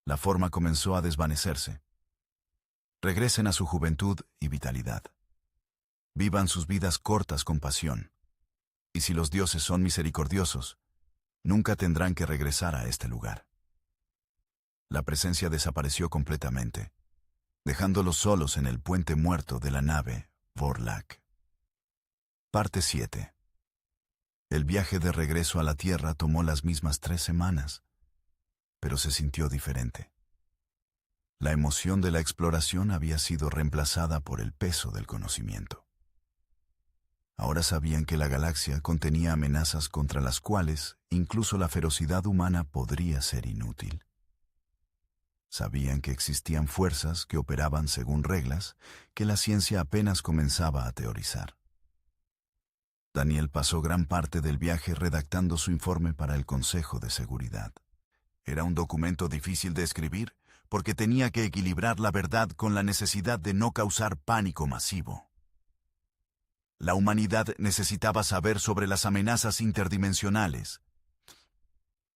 La forma comenzó a desvanecerse. Regresen a su juventud y vitalidad. Vivan sus vidas cortas con pasión. Y si los dioses son misericordiosos, nunca tendrán que regresar a este lugar. La presencia desapareció completamente. dejándolos solos en el puente muerto de la nave Vorlak. Parte 7. El viaje de regreso a la Tierra tomó las mismas 3 semanas, pero se sintió diferente. La emoción de la exploración había sido reemplazada por el peso del conocimiento. Ahora sabían que la galaxia contenía amenazas contra las cuales incluso la ferocidad humana podría ser inútil. Sabían que existían fuerzas que operaban según reglas que la ciencia apenas comenzaba a teorizar. Daniel pasó gran parte del viaje redactando su informe para el Consejo de Seguridad. Era un documento difícil de escribir porque tenía que equilibrar la verdad con la necesidad de no causar pánico masivo. La humanidad necesitaba saber sobre las amenazas interdimensionales,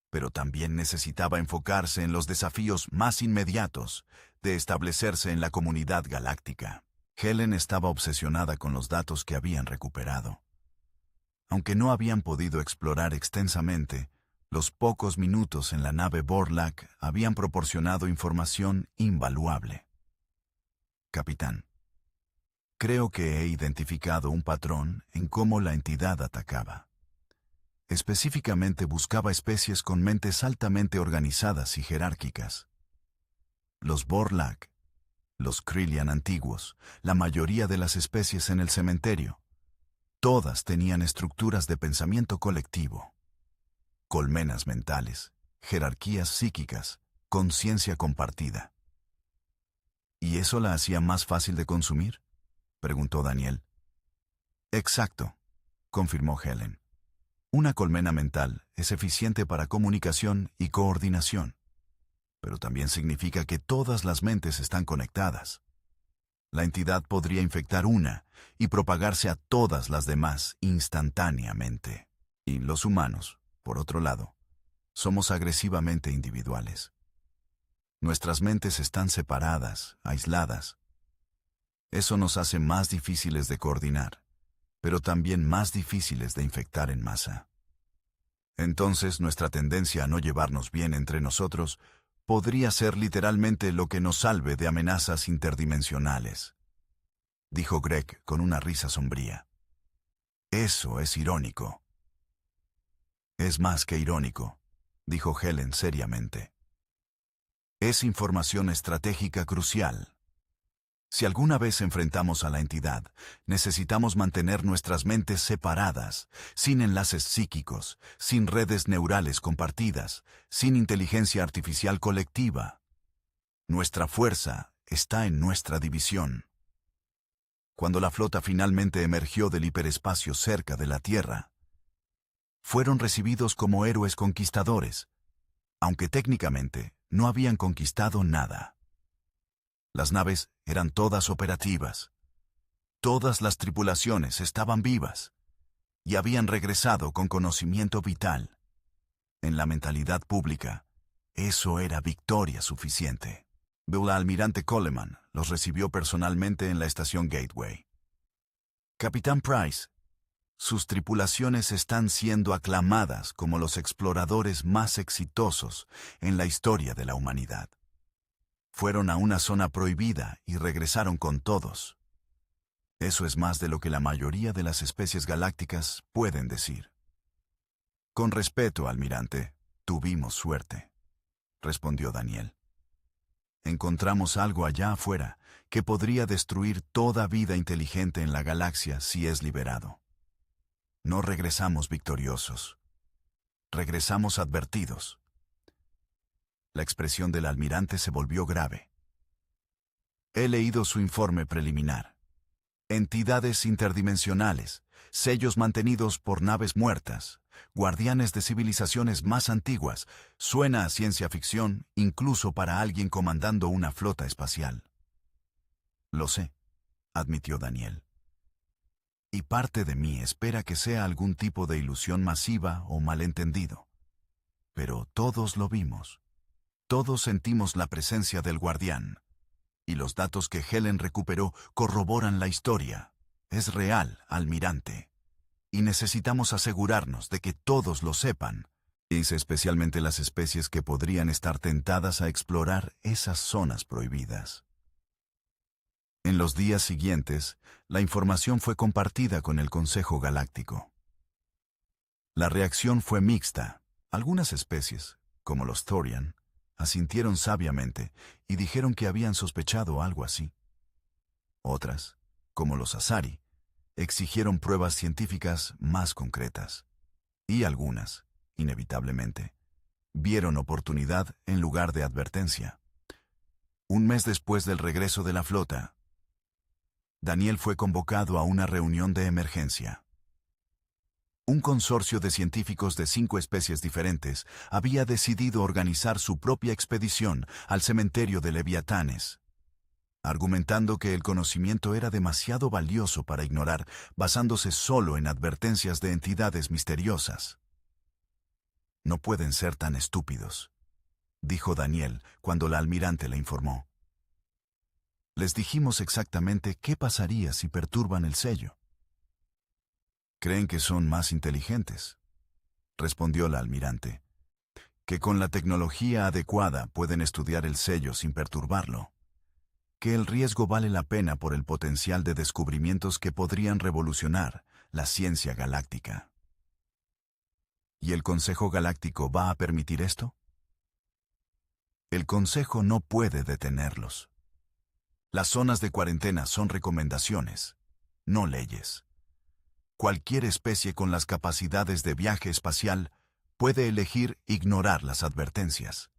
pero también necesitaba enfocarse en los desafíos más inmediatos de establecerse en la comunidad galáctica. Helen estaba obsesionada con los datos que habían recuperado. Aunque no habían podido explorar extensamente, los pocos minutos en la nave Vorlak habían proporcionado información invaluable. Capitán, creo que he identificado un patrón en cómo la entidad atacaba. Específicamente buscaba especies con mentes altamente organizadas y jerárquicas. Los Vorlak, los Krillian antiguos, la mayoría de las especies en el cementerio, todas tenían estructuras de pensamiento colectivo. Colmenas mentales, jerarquías psíquicas, conciencia compartida. ¿Y eso la hacía más fácil de consumir?, preguntó Daniel. Exacto, confirmó Helen. Una colmena mental es eficiente para comunicación y coordinación, pero también significa que todas las mentes están conectadas. La entidad podría infectar una y propagarse a todas las demás instantáneamente. Y los humanos, por otro lado, somos agresivamente individuales. Nuestras mentes están separadas, aisladas. Eso nos hace más difíciles de coordinar, pero también más difíciles de infectar en masa. Entonces, nuestra tendencia a no llevarnos bien entre nosotros podría ser literalmente lo que nos salve de amenazas interdimensionales, dijo Greg con una risa sombría. Eso es irónico. Es más que irónico, dijo Helen seriamente. Es información estratégica crucial. Si alguna vez enfrentamos a la entidad, necesitamos mantener nuestras mentes separadas, sin enlaces psíquicos, sin redes neurales compartidas, sin inteligencia artificial colectiva. Nuestra fuerza está en nuestra división. Cuando la flota finalmente emergió del hiperespacio cerca de la Tierra, fueron recibidos como héroes conquistadores, aunque técnicamente no habían conquistado nada. Las naves eran todas operativas. Todas las tripulaciones estaban vivas y habían regresado con conocimiento vital. En la mentalidad pública, eso era victoria suficiente. El almirante Coleman los recibió personalmente en la estación Gateway. Capitán Price, sus tripulaciones están siendo aclamadas como los exploradores más exitosos en la historia de la humanidad. Fueron a una zona prohibida y regresaron con todos. Eso es más de lo que la mayoría de las especies galácticas pueden decir. Con respeto, almirante, tuvimos suerte, respondió Daniel. Encontramos algo allá afuera que podría destruir toda vida inteligente en la galaxia si es liberado. No regresamos victoriosos. Regresamos advertidos. La expresión del almirante se volvió grave. He leído su informe preliminar. Entidades interdimensionales, sellos mantenidos por naves muertas, guardianes de civilizaciones más antiguas, suena a ciencia ficción incluso para alguien comandando una flota espacial. Lo sé, admitió Daniel. Y parte de mí espera que sea algún tipo de ilusión masiva o malentendido. Pero todos lo vimos. Todos sentimos la presencia del guardián. Y los datos que Helen recuperó corroboran la historia. Es real, almirante. Y necesitamos asegurarnos de que todos lo sepan. Dice especialmente las especies que podrían estar tentadas a explorar esas zonas prohibidas. En los días siguientes, la información fue compartida con el Consejo Galáctico. La reacción fue mixta. Algunas especies, como los Thorian, asintieron sabiamente y dijeron que habían sospechado algo así. Otras, como los Asari, exigieron pruebas científicas más concretas. Y algunas, inevitablemente, vieron oportunidad en lugar de advertencia. Un mes después del regreso de la flota, Daniel fue convocado a una reunión de emergencia. Un consorcio de científicos de 5 especies diferentes había decidido organizar su propia expedición al cementerio de Leviatanes, argumentando que el conocimiento era demasiado valioso para ignorar, basándose solo en advertencias de entidades misteriosas. No pueden ser tan estúpidos, dijo Daniel cuando la almirante le informó. Les dijimos exactamente qué pasaría si perturban el sello. Creen que son más inteligentes, respondió la almirante, que con la tecnología adecuada pueden estudiar el sello sin perturbarlo, que el riesgo vale la pena por el potencial de descubrimientos que podrían revolucionar la ciencia galáctica. ¿Y el Consejo Galáctico va a permitir esto? El Consejo no puede detenerlos. Las zonas de cuarentena son recomendaciones, no leyes. Cualquier especie con las capacidades de viaje espacial puede elegir ignorar las advertencias.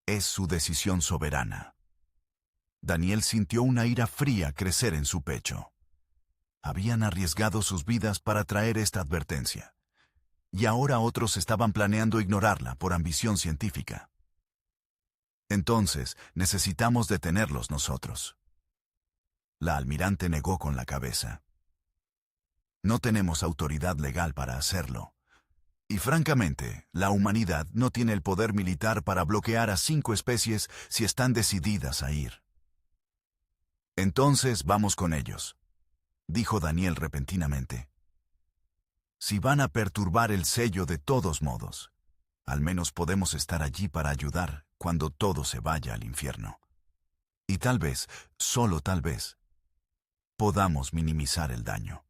Es su decisión soberana. Daniel sintió una ira fría crecer en su pecho. Habían arriesgado sus vidas para traer esta advertencia, y ahora otros estaban planeando ignorarla por ambición científica. Entonces, necesitamos detenerlos nosotros. La almirante negó con la cabeza. No tenemos autoridad legal para hacerlo. Y francamente, la humanidad no tiene el poder militar para bloquear a 5 especies si están decididas a ir. Entonces vamos con ellos, dijo Daniel repentinamente. Si van a perturbar el sello de todos modos, al menos podemos estar allí para ayudar cuando todo se vaya al infierno. Y tal vez, solo tal vez, podamos minimizar el daño.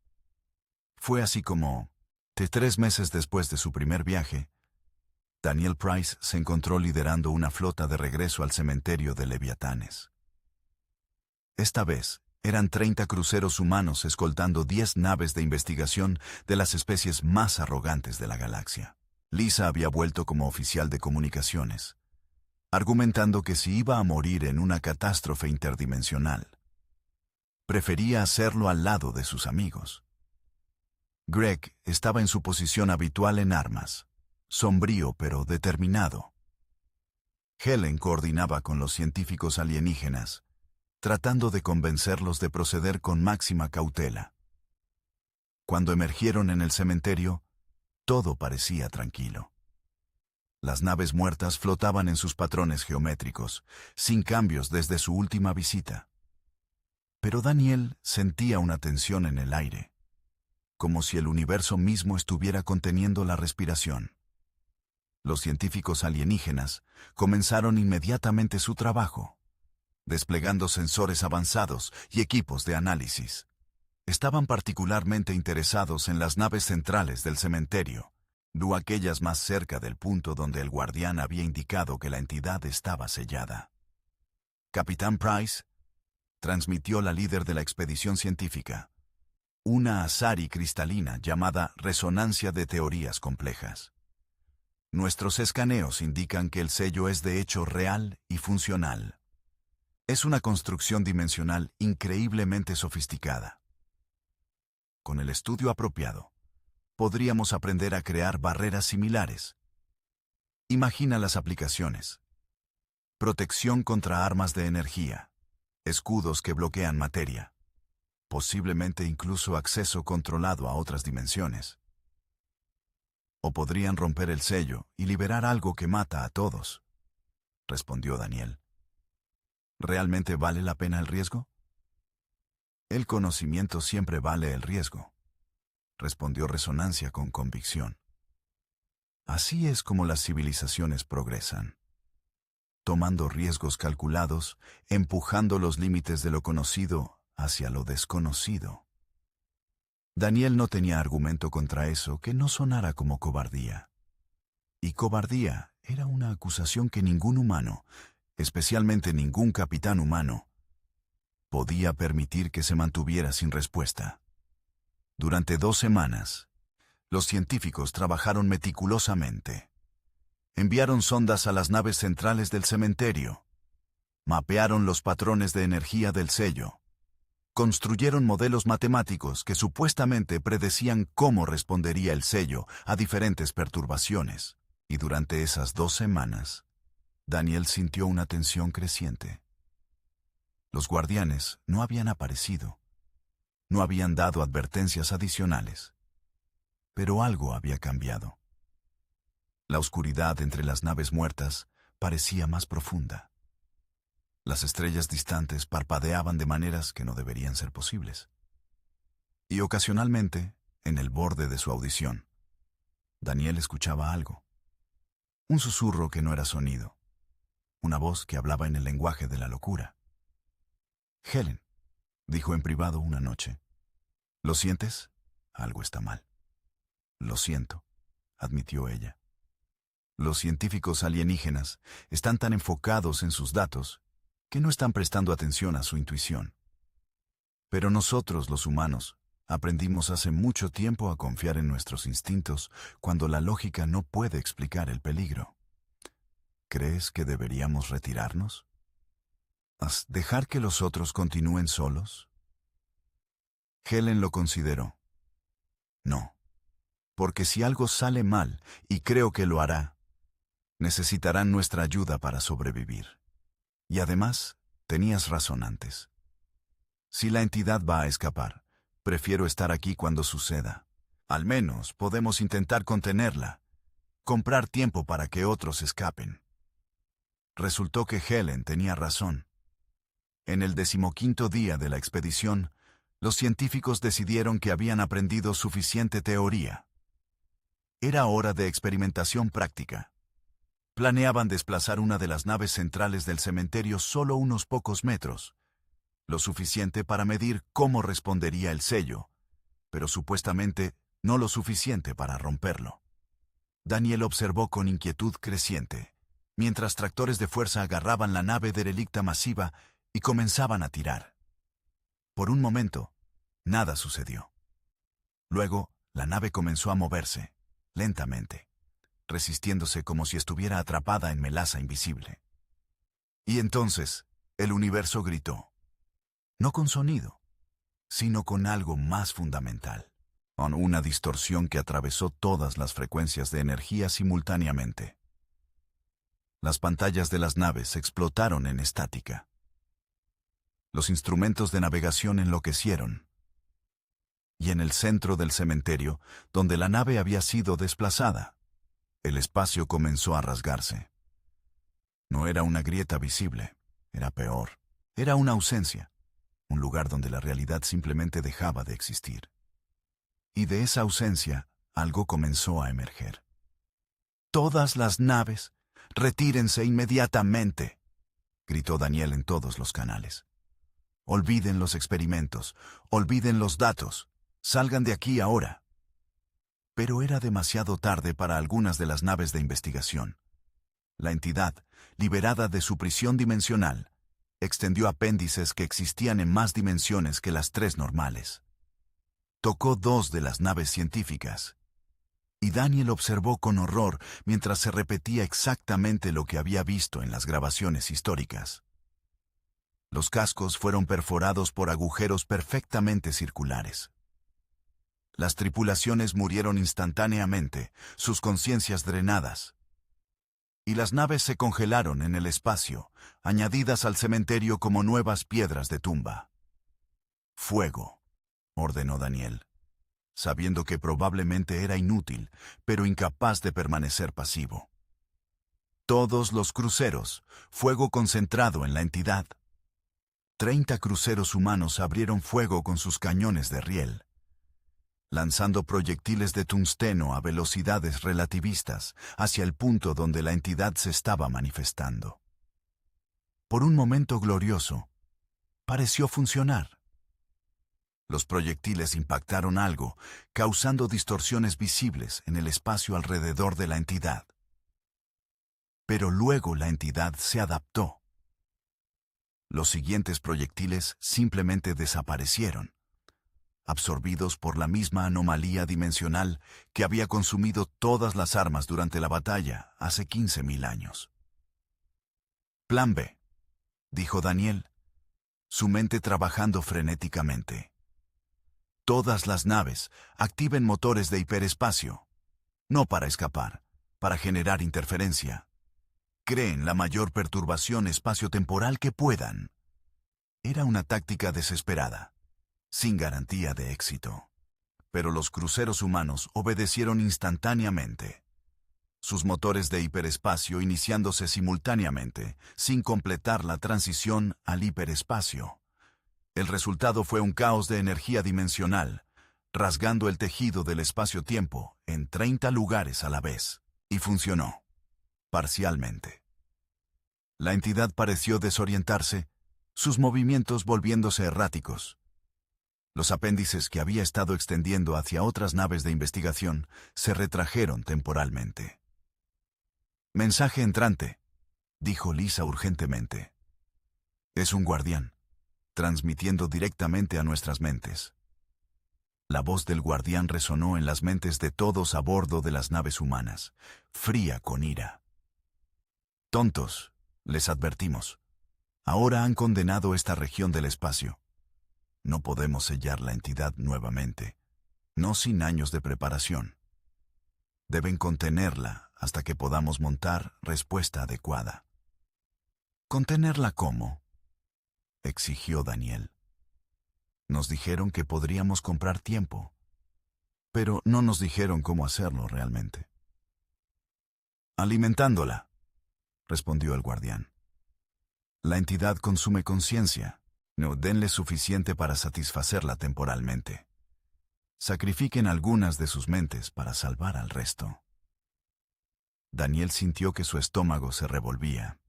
Fue así como, 3 meses después de su primer viaje, Daniel Price se encontró liderando una flota de regreso al cementerio de Leviatanes. Esta vez, eran 30 cruceros humanos escoltando 10 naves de investigación de las especies más arrogantes de la galaxia. Lisa había vuelto como oficial de comunicaciones, argumentando que si iba a morir en una catástrofe interdimensional, prefería hacerlo al lado de sus amigos. Greg estaba en su posición habitual en armas, sombrío pero determinado. Helen coordinaba con los científicos alienígenas, tratando de convencerlos de proceder con máxima cautela. Cuando emergieron en el cementerio, todo parecía tranquilo. Las naves muertas flotaban en sus patrones geométricos, sin cambios desde su última visita. Pero Daniel sentía una tensión en el aire, como si el universo mismo estuviera conteniendo la respiración. Los científicos alienígenas comenzaron inmediatamente su trabajo, desplegando sensores avanzados y equipos de análisis. Estaban particularmente interesados en las naves centrales del cementerio, o aquellas más cerca del punto donde el guardián había indicado que la entidad estaba sellada. Capitán Price, transmitió la líder de la expedición científica, una Asari cristalina llamada resonancia de teorías complejas. Nuestros escaneos indican que el sello es de hecho real y funcional. Es una construcción dimensional increíblemente sofisticada. Con el estudio apropiado, podríamos aprender a crear barreras similares. Imagina las aplicaciones. Protección contra armas de energía, escudos que bloquean materia, posiblemente incluso acceso controlado a otras dimensiones. O podrían romper el sello y liberar algo que mata a todos, respondió Daniel. ¿Realmente vale la pena el riesgo? El conocimiento siempre vale el riesgo, respondió Resonancia con convicción. Así es como las civilizaciones progresan. tomando riesgos calculados, empujando los límites de lo conocido hacia lo desconocido. Daniel no tenía argumento contra eso que no sonara como cobardía. Y cobardía era una acusación que ningún humano, especialmente ningún capitán humano, podía permitir que se mantuviera sin respuesta. Durante 2 semanas, los científicos trabajaron meticulosamente. Enviaron sondas a las naves centrales del cementerio. Mapearon los patrones de energía del sello. Construyeron modelos matemáticos que supuestamente predecían cómo respondería el sello a diferentes perturbaciones. Y durante esas 2 semanas, Daniel sintió una tensión creciente. Los guardianes no habían aparecido. No habían dado advertencias adicionales. Pero algo había cambiado. La oscuridad entre las naves muertas parecía más profunda. Las estrellas distantes parpadeaban de maneras que no deberían ser posibles. Y ocasionalmente, en el borde de su audición, Daniel escuchaba algo. Un susurro que no era sonido. Una voz que hablaba en el lenguaje de la locura. «Helen», dijo en privado una noche. «¿Lo sientes? Algo está mal». «Lo siento», admitió ella. Los científicos alienígenas están tan enfocados en sus datos que no están prestando atención a su intuición. Pero nosotros, los humanos, aprendimos hace mucho tiempo a confiar en nuestros instintos cuando la lógica no puede explicar el peligro. ¿Crees que deberíamos retirarnos? ¿Dejar que los otros continúen solos? Helen lo consideró. No, porque si algo sale mal, y creo que lo hará, necesitarán nuestra ayuda para sobrevivir. Y además, tenías razón antes. Si la entidad va a escapar, prefiero estar aquí cuando suceda. Al menos podemos intentar contenerla, comprar tiempo para que otros escapen. Resultó que Helen tenía razón. En el 15º día de la expedición, los científicos decidieron que habían aprendido suficiente teoría. Era hora de experimentación práctica. Planeaban desplazar una de las naves centrales del cementerio solo unos pocos metros, lo suficiente para medir cómo respondería el sello, pero supuestamente no lo suficiente para romperlo. Daniel observó con inquietud creciente, mientras tractores de fuerza agarraban la nave derelicta masiva y comenzaban a tirar. Por un momento, nada sucedió. Luego, la nave comenzó a moverse, lentamente, resistiéndose como si estuviera atrapada en melaza invisible. Y entonces, el universo gritó. No con sonido, sino con algo más fundamental, con una distorsión que atravesó todas las frecuencias de energía simultáneamente. Las pantallas de las naves explotaron en estática. Los instrumentos de navegación enloquecieron. Y en el centro del cementerio, donde la nave había sido desplazada, el espacio comenzó a rasgarse. No era una grieta visible, era peor. Era una ausencia, un lugar donde la realidad simplemente dejaba de existir. Y de esa ausencia, algo comenzó a emerger. «Todas las naves, retírense inmediatamente», gritó Daniel en todos los canales. «Olviden los experimentos, olviden los datos, salgan de aquí ahora». Pero era demasiado tarde para algunas de las naves de investigación. La entidad, liberada de su prisión dimensional, extendió apéndices que existían en más dimensiones que las 3 normales. Tocó 2 de las naves científicas, y Daniel observó con horror mientras se repetía exactamente lo que había visto en las grabaciones históricas. Los cascos fueron perforados por agujeros perfectamente circulares. Las tripulaciones murieron instantáneamente, sus conciencias drenadas. Y las naves se congelaron en el espacio, añadidas al cementerio como nuevas piedras de tumba. «Fuego», ordenó Daniel, sabiendo que probablemente era inútil, pero incapaz de permanecer pasivo. Todos los cruceros, fuego concentrado en la entidad. 30 cruceros humanos abrieron fuego con sus cañones de riel, lanzando proyectiles de tungsteno a velocidades relativistas hacia el punto donde la entidad se estaba manifestando. por un momento glorioso, pareció funcionar. Los proyectiles impactaron algo, causando distorsiones visibles en el espacio alrededor de la entidad. Pero luego la entidad se adaptó. Los siguientes proyectiles simplemente desaparecieron, absorbidos por la misma anomalía dimensional que había consumido todas las armas durante la batalla hace 15.000 años. Plan B, dijo Daniel, su mente trabajando frenéticamente. Todas las naves activen motores de hiperespacio, no para escapar, para generar interferencia. Creen la mayor perturbación espaciotemporal que puedan. Era una táctica desesperada, sin garantía de éxito. Pero los cruceros humanos obedecieron instantáneamente. Sus motores de hiperespacio iniciándose simultáneamente, sin completar la transición al hiperespacio. El resultado fue un caos de energía dimensional, rasgando el tejido del espacio-tiempo en 30 lugares a la vez. Y funcionó, parcialmente. La entidad pareció desorientarse, sus movimientos volviéndose erráticos. Los apéndices que había estado extendiendo hacia otras naves de investigación se retrajeron temporalmente. «Mensaje entrante», dijo Lisa urgentemente. «Es un guardián, transmitiendo directamente a nuestras mentes». La voz del guardián resonó en las mentes de todos a bordo de las naves humanas, fría con ira. «Tontos», les advertimos. «Ahora han condenado esta región del espacio. No podemos sellar la entidad nuevamente, no sin años de preparación. Deben contenerla hasta que podamos montar respuesta adecuada». «¿Contenerla cómo?», exigió Daniel. «Nos dijeron que podríamos comprar tiempo, pero no nos dijeron cómo hacerlo realmente». «Alimentándola», respondió el guardián. «La entidad consume conciencia. No denle suficiente para satisfacerla temporalmente. Sacrifiquen algunas de sus mentes para salvar al resto». Daniel sintió que su estómago se revolvía.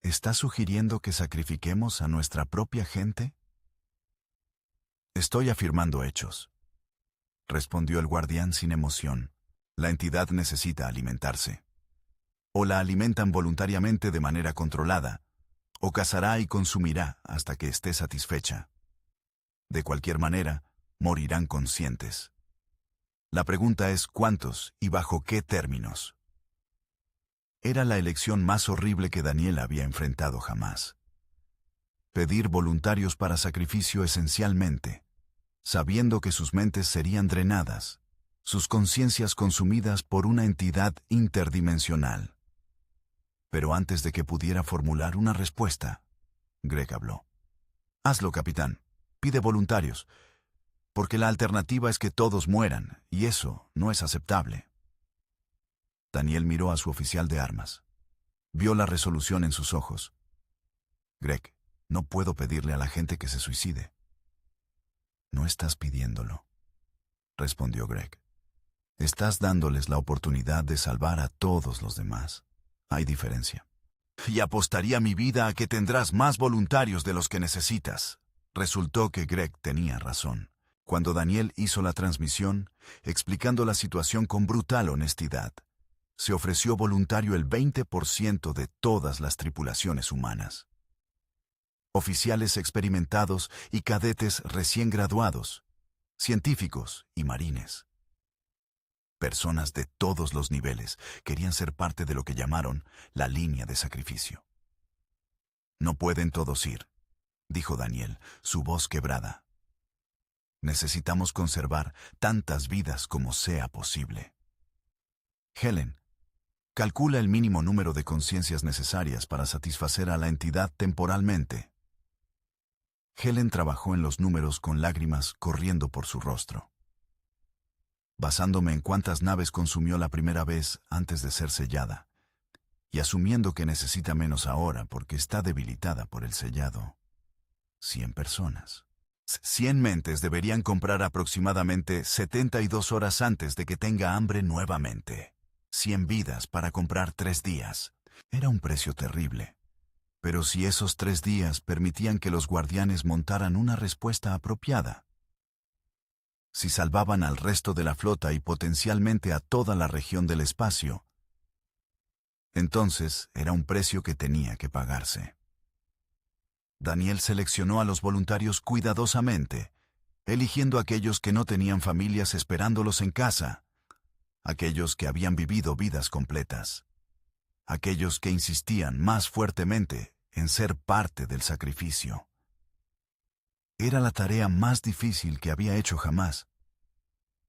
¿Está sugiriendo que sacrifiquemos a nuestra propia gente? «Estoy afirmando hechos», respondió el guardián sin emoción. «La entidad necesita alimentarse. O la alimentan voluntariamente de manera controlada, o cazará y consumirá hasta que esté satisfecha. De cualquier manera, morirán conscientes. La pregunta es cuántos y bajo qué términos». Era la elección más horrible que Daniel había enfrentado jamás. Pedir voluntarios para sacrificio esencialmente, sabiendo que sus mentes serían drenadas, sus conciencias consumidas por una entidad interdimensional. Pero antes de que pudiera formular una respuesta, Greg habló. «Hazlo, capitán. Pide voluntarios, porque la alternativa es que todos mueran, y eso no es aceptable». Daniel miró a su oficial de armas. Vio la resolución en sus ojos. «Greg, no puedo pedirle a la gente que se suicide». «No estás pidiéndolo», respondió Greg. «Estás dándoles la oportunidad de salvar a todos los demás. Hay diferencia». «Y apostaría mi vida a que tendrás más voluntarios de los que necesitas». Resultó que Greg tenía razón. Cuando Daniel hizo la transmisión, explicando la situación con brutal honestidad, se ofreció voluntario el 20% de todas las tripulaciones humanas. Oficiales experimentados y cadetes recién graduados, científicos y marines. Personas de todos los niveles querían ser parte de lo que llamaron la línea de sacrificio. «No pueden todos ir», dijo Daniel, su voz quebrada. «Necesitamos conservar tantas vidas como sea posible. Helen, calcula el mínimo número de conciencias necesarias para satisfacer a la entidad temporalmente». Helen trabajó en los números con lágrimas corriendo por su rostro. «Basándome en cuántas naves consumió la primera vez antes de ser sellada, y asumiendo que necesita menos ahora porque está debilitada por el sellado, 100 personas. 100 mentes deberían comprar aproximadamente 72 horas antes de que tenga hambre nuevamente. 100 vidas para comprar 3 días. Era un precio terrible, Pero si esos 3 días permitían que los guardianes montaran una respuesta apropiada, si salvaban al resto de la flota y potencialmente a toda la región del espacio, entonces era un precio que tenía que pagarse. Daniel seleccionó a los voluntarios cuidadosamente, eligiendo aquellos que no tenían familias esperándolos en casa, aquellos que habían vivido vidas completas, aquellos que insistían más fuertemente en ser parte del sacrificio. Era la tarea más difícil que había hecho jamás,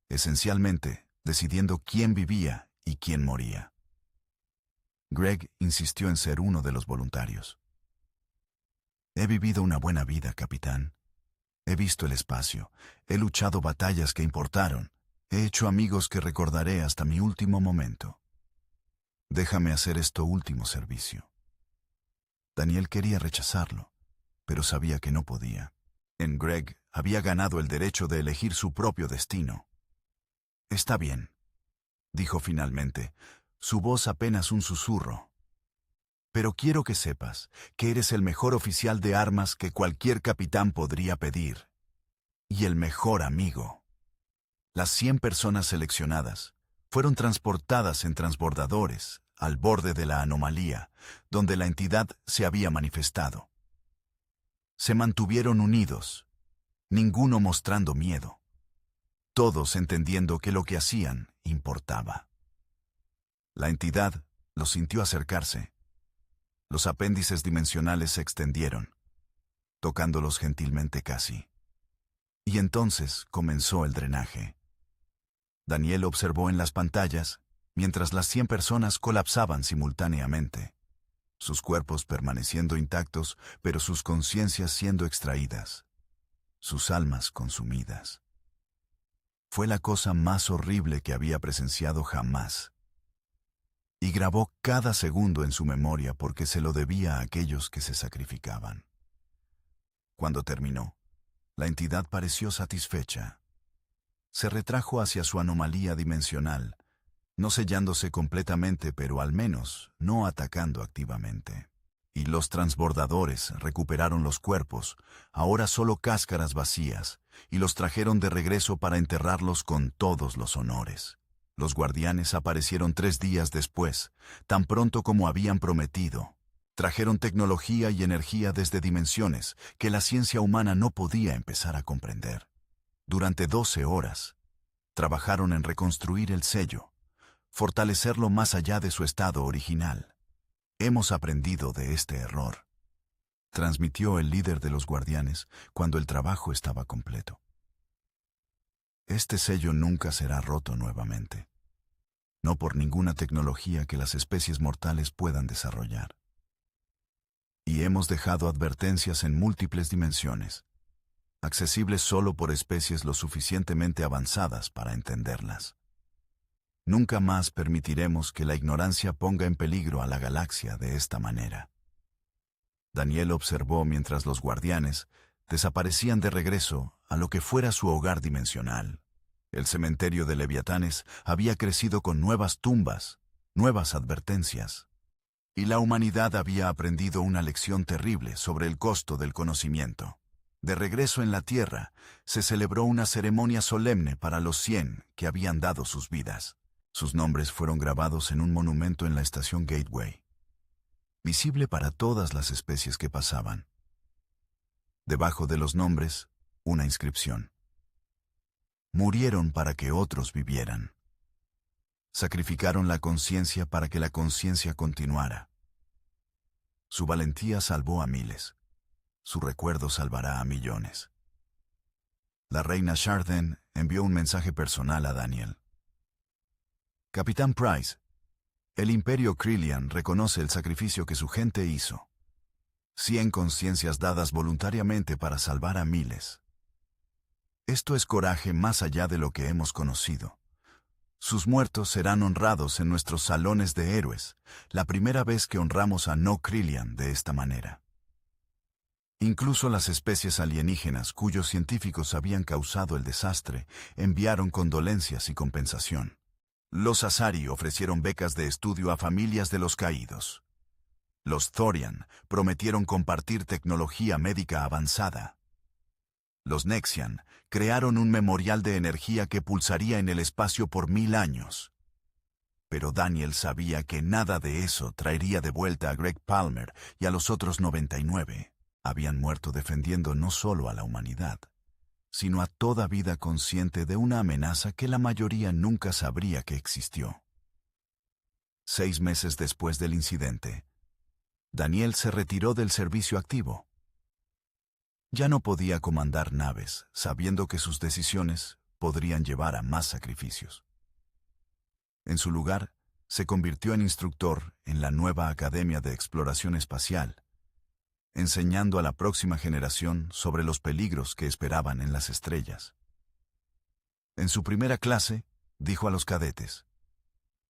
esencialmente decidiendo quién vivía y quién moría. Greg insistió en ser uno de los voluntarios. He vivido una buena vida, capitán. He visto el espacio, he luchado batallas que importaron, he hecho amigos que recordaré hasta mi último momento. Déjame hacer esto último servicio. Daniel quería rechazarlo, pero sabía que no podía. En Greg había ganado el derecho de elegir su propio destino. Está bien, dijo finalmente, su voz apenas un susurro. Pero quiero que sepas que eres el mejor oficial de armas que cualquier capitán podría pedir. Y el mejor amigo. Las 100 personas seleccionadas fueron transportadas en transbordadores al borde de la anomalía, donde la entidad se había manifestado. Se mantuvieron unidos, ninguno mostrando miedo, todos entendiendo que lo que hacían importaba. La entidad los sintió acercarse. Los apéndices dimensionales se extendieron, tocándolos gentilmente casi. Y entonces comenzó el drenaje. Daniel observó en las pantallas, mientras las 100 personas colapsaban simultáneamente, sus cuerpos permaneciendo intactos, pero sus conciencias siendo extraídas, sus almas consumidas. Fue la cosa más horrible que había presenciado jamás. Y grabó cada segundo en su memoria porque se lo debía a aquellos que se sacrificaban. Cuando terminó, la entidad pareció satisfecha. Se retrajo hacia su anomalía dimensional, no sellándose completamente, pero al menos no atacando activamente. Y los transbordadores recuperaron los cuerpos, ahora solo cáscaras vacías, y los trajeron de regreso para enterrarlos con todos los honores. Los guardianes aparecieron 3 días después, tan pronto como habían prometido. Trajeron tecnología y energía desde dimensiones que la ciencia humana no podía empezar a comprender. Durante 12 horas, trabajaron en reconstruir el sello, fortalecerlo más allá de su estado original. Hemos aprendido de este error, transmitió el líder de los guardianes cuando el trabajo estaba completo. Este sello nunca será roto nuevamente, no por ninguna tecnología que las especies mortales puedan desarrollar. Y hemos dejado advertencias en múltiples dimensiones, accesibles solo por especies lo suficientemente avanzadas para entenderlas. Nunca más permitiremos que la ignorancia ponga en peligro a la galaxia de esta manera. Daniel observó mientras los guardianes desaparecían de regreso a lo que fuera su hogar dimensional. El cementerio de leviatanes había crecido con nuevas tumbas, nuevas advertencias. Y la humanidad había aprendido una lección terrible sobre el costo del conocimiento. De regreso en la Tierra, se celebró una ceremonia solemne para los 100 que habían dado sus vidas. Sus nombres fueron grabados en un monumento en la estación Gateway, visible para todas las especies que pasaban. Debajo de los nombres, una inscripción. Murieron para que otros vivieran. Sacrificaron la conciencia para que la conciencia continuara. Su valentía salvó a miles. Su recuerdo salvará a millones. La reina Sharden envió un mensaje personal a Daniel. Capitán Price, el Imperio Krillian reconoce el sacrificio que su gente hizo. 100 conciencias dadas voluntariamente para salvar a miles. Esto es coraje más allá de lo que hemos conocido. Sus muertos serán honrados en nuestros salones de héroes, la primera vez que honramos a no Krillian de esta manera. Incluso las especies alienígenas cuyos científicos habían causado el desastre enviaron condolencias y compensación. Los Asari ofrecieron becas de estudio a familias de los caídos. Los Thorian prometieron compartir tecnología médica avanzada. Los Nexian crearon un memorial de energía que pulsaría en el espacio por 1000 años. Pero Daniel sabía que nada de eso traería de vuelta a Greg Palmer y a los otros 99. Habían muerto defendiendo no solo a la humanidad, sino a toda vida consciente de una amenaza que la mayoría nunca sabría que existió. 6 meses después del incidente, Daniel se retiró del servicio activo. Ya no podía comandar naves, sabiendo que sus decisiones podrían llevar a más sacrificios. En su lugar, se convirtió en instructor en la nueva Academia de Exploración Espacial, enseñando a la próxima generación sobre los peligros que esperaban en las estrellas. En su primera clase, dijo a los cadetes: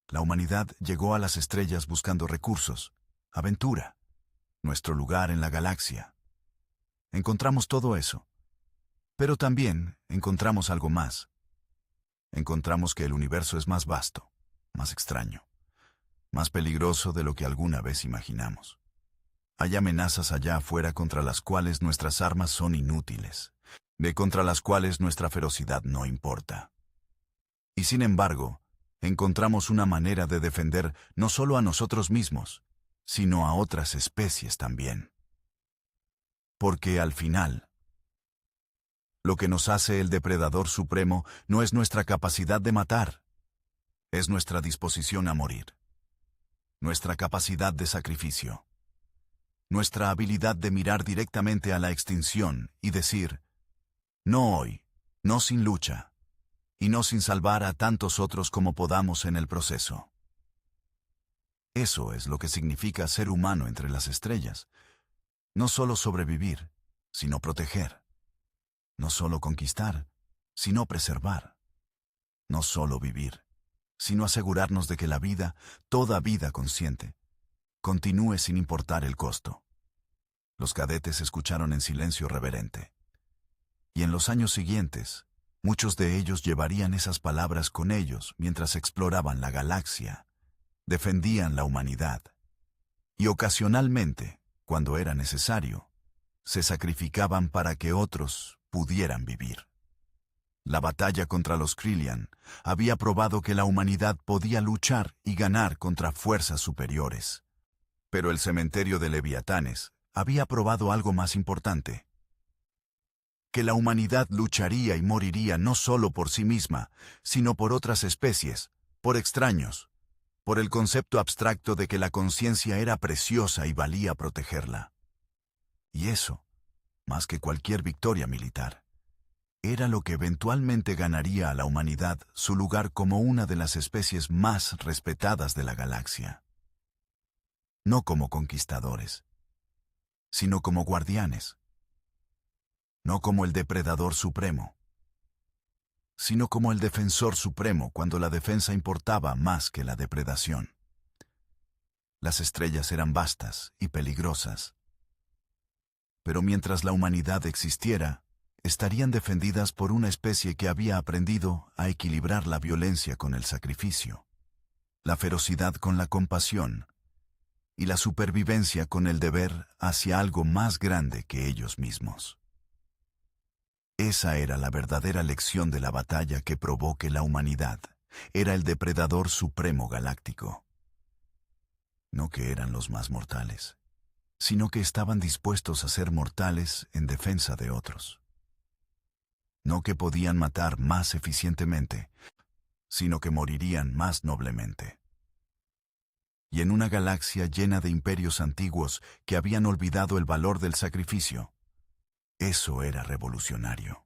la humanidad llegó a las estrellas buscando recursos, aventura, nuestro lugar en la galaxia. Encontramos todo eso. Pero también encontramos algo más. Encontramos que el universo es más vasto, más extraño, más peligroso de lo que alguna vez imaginamos. Hay amenazas allá afuera contra las cuales nuestras armas son inútiles, contra las cuales nuestra ferocidad no importa. Y sin embargo, encontramos una manera de defender no solo a nosotros mismos, sino a otras especies también. Porque al final, lo que nos hace el depredador supremo no es nuestra capacidad de matar, es nuestra disposición a morir, nuestra capacidad de sacrificio, nuestra habilidad de mirar directamente a la extinción y decir: no hoy, no sin lucha, y no sin salvar a tantos otros como podamos en el proceso. Eso es lo que significa ser humano entre las estrellas. No solo sobrevivir, sino proteger. No solo conquistar, sino preservar. No solo vivir, sino asegurarnos de que la vida, toda vida consciente, continúe sin importar el costo. Los cadetes escucharon en silencio reverente. Y en los años siguientes, muchos de ellos llevarían esas palabras con ellos mientras exploraban la galaxia, defendían la humanidad. Y ocasionalmente, cuando era necesario, se sacrificaban para que otros pudieran vivir. La batalla contra los Krillian había probado que la humanidad podía luchar y ganar contra fuerzas superiores. Pero el cementerio de Leviatanes había probado algo más importante: que la humanidad lucharía y moriría no solo por sí misma, sino por otras especies, por extraños, por el concepto abstracto de que la conciencia era preciosa y valía protegerla. Y eso, más que cualquier victoria militar, era lo que eventualmente ganaría a la humanidad su lugar como una de las especies más respetadas de la galaxia. No como conquistadores, sino como guardianes. No como el depredador supremo, sino como el defensor supremo cuando la defensa importaba más que la depredación. Las estrellas eran vastas y peligrosas, pero mientras la humanidad existiera, estarían defendidas por una especie que había aprendido a equilibrar la violencia con el sacrificio, la ferocidad con la compasión y la supervivencia con el deber hacia algo más grande que ellos mismos. Esa era la verdadera lección de la batalla que probó que la humanidad era el depredador supremo galáctico. No que eran los más mortales, sino que estaban dispuestos a ser mortales en defensa de otros. No que podían matar más eficientemente, sino que morirían más noblemente. Y en una galaxia llena de imperios antiguos que habían olvidado el valor del sacrificio, eso era revolucionario.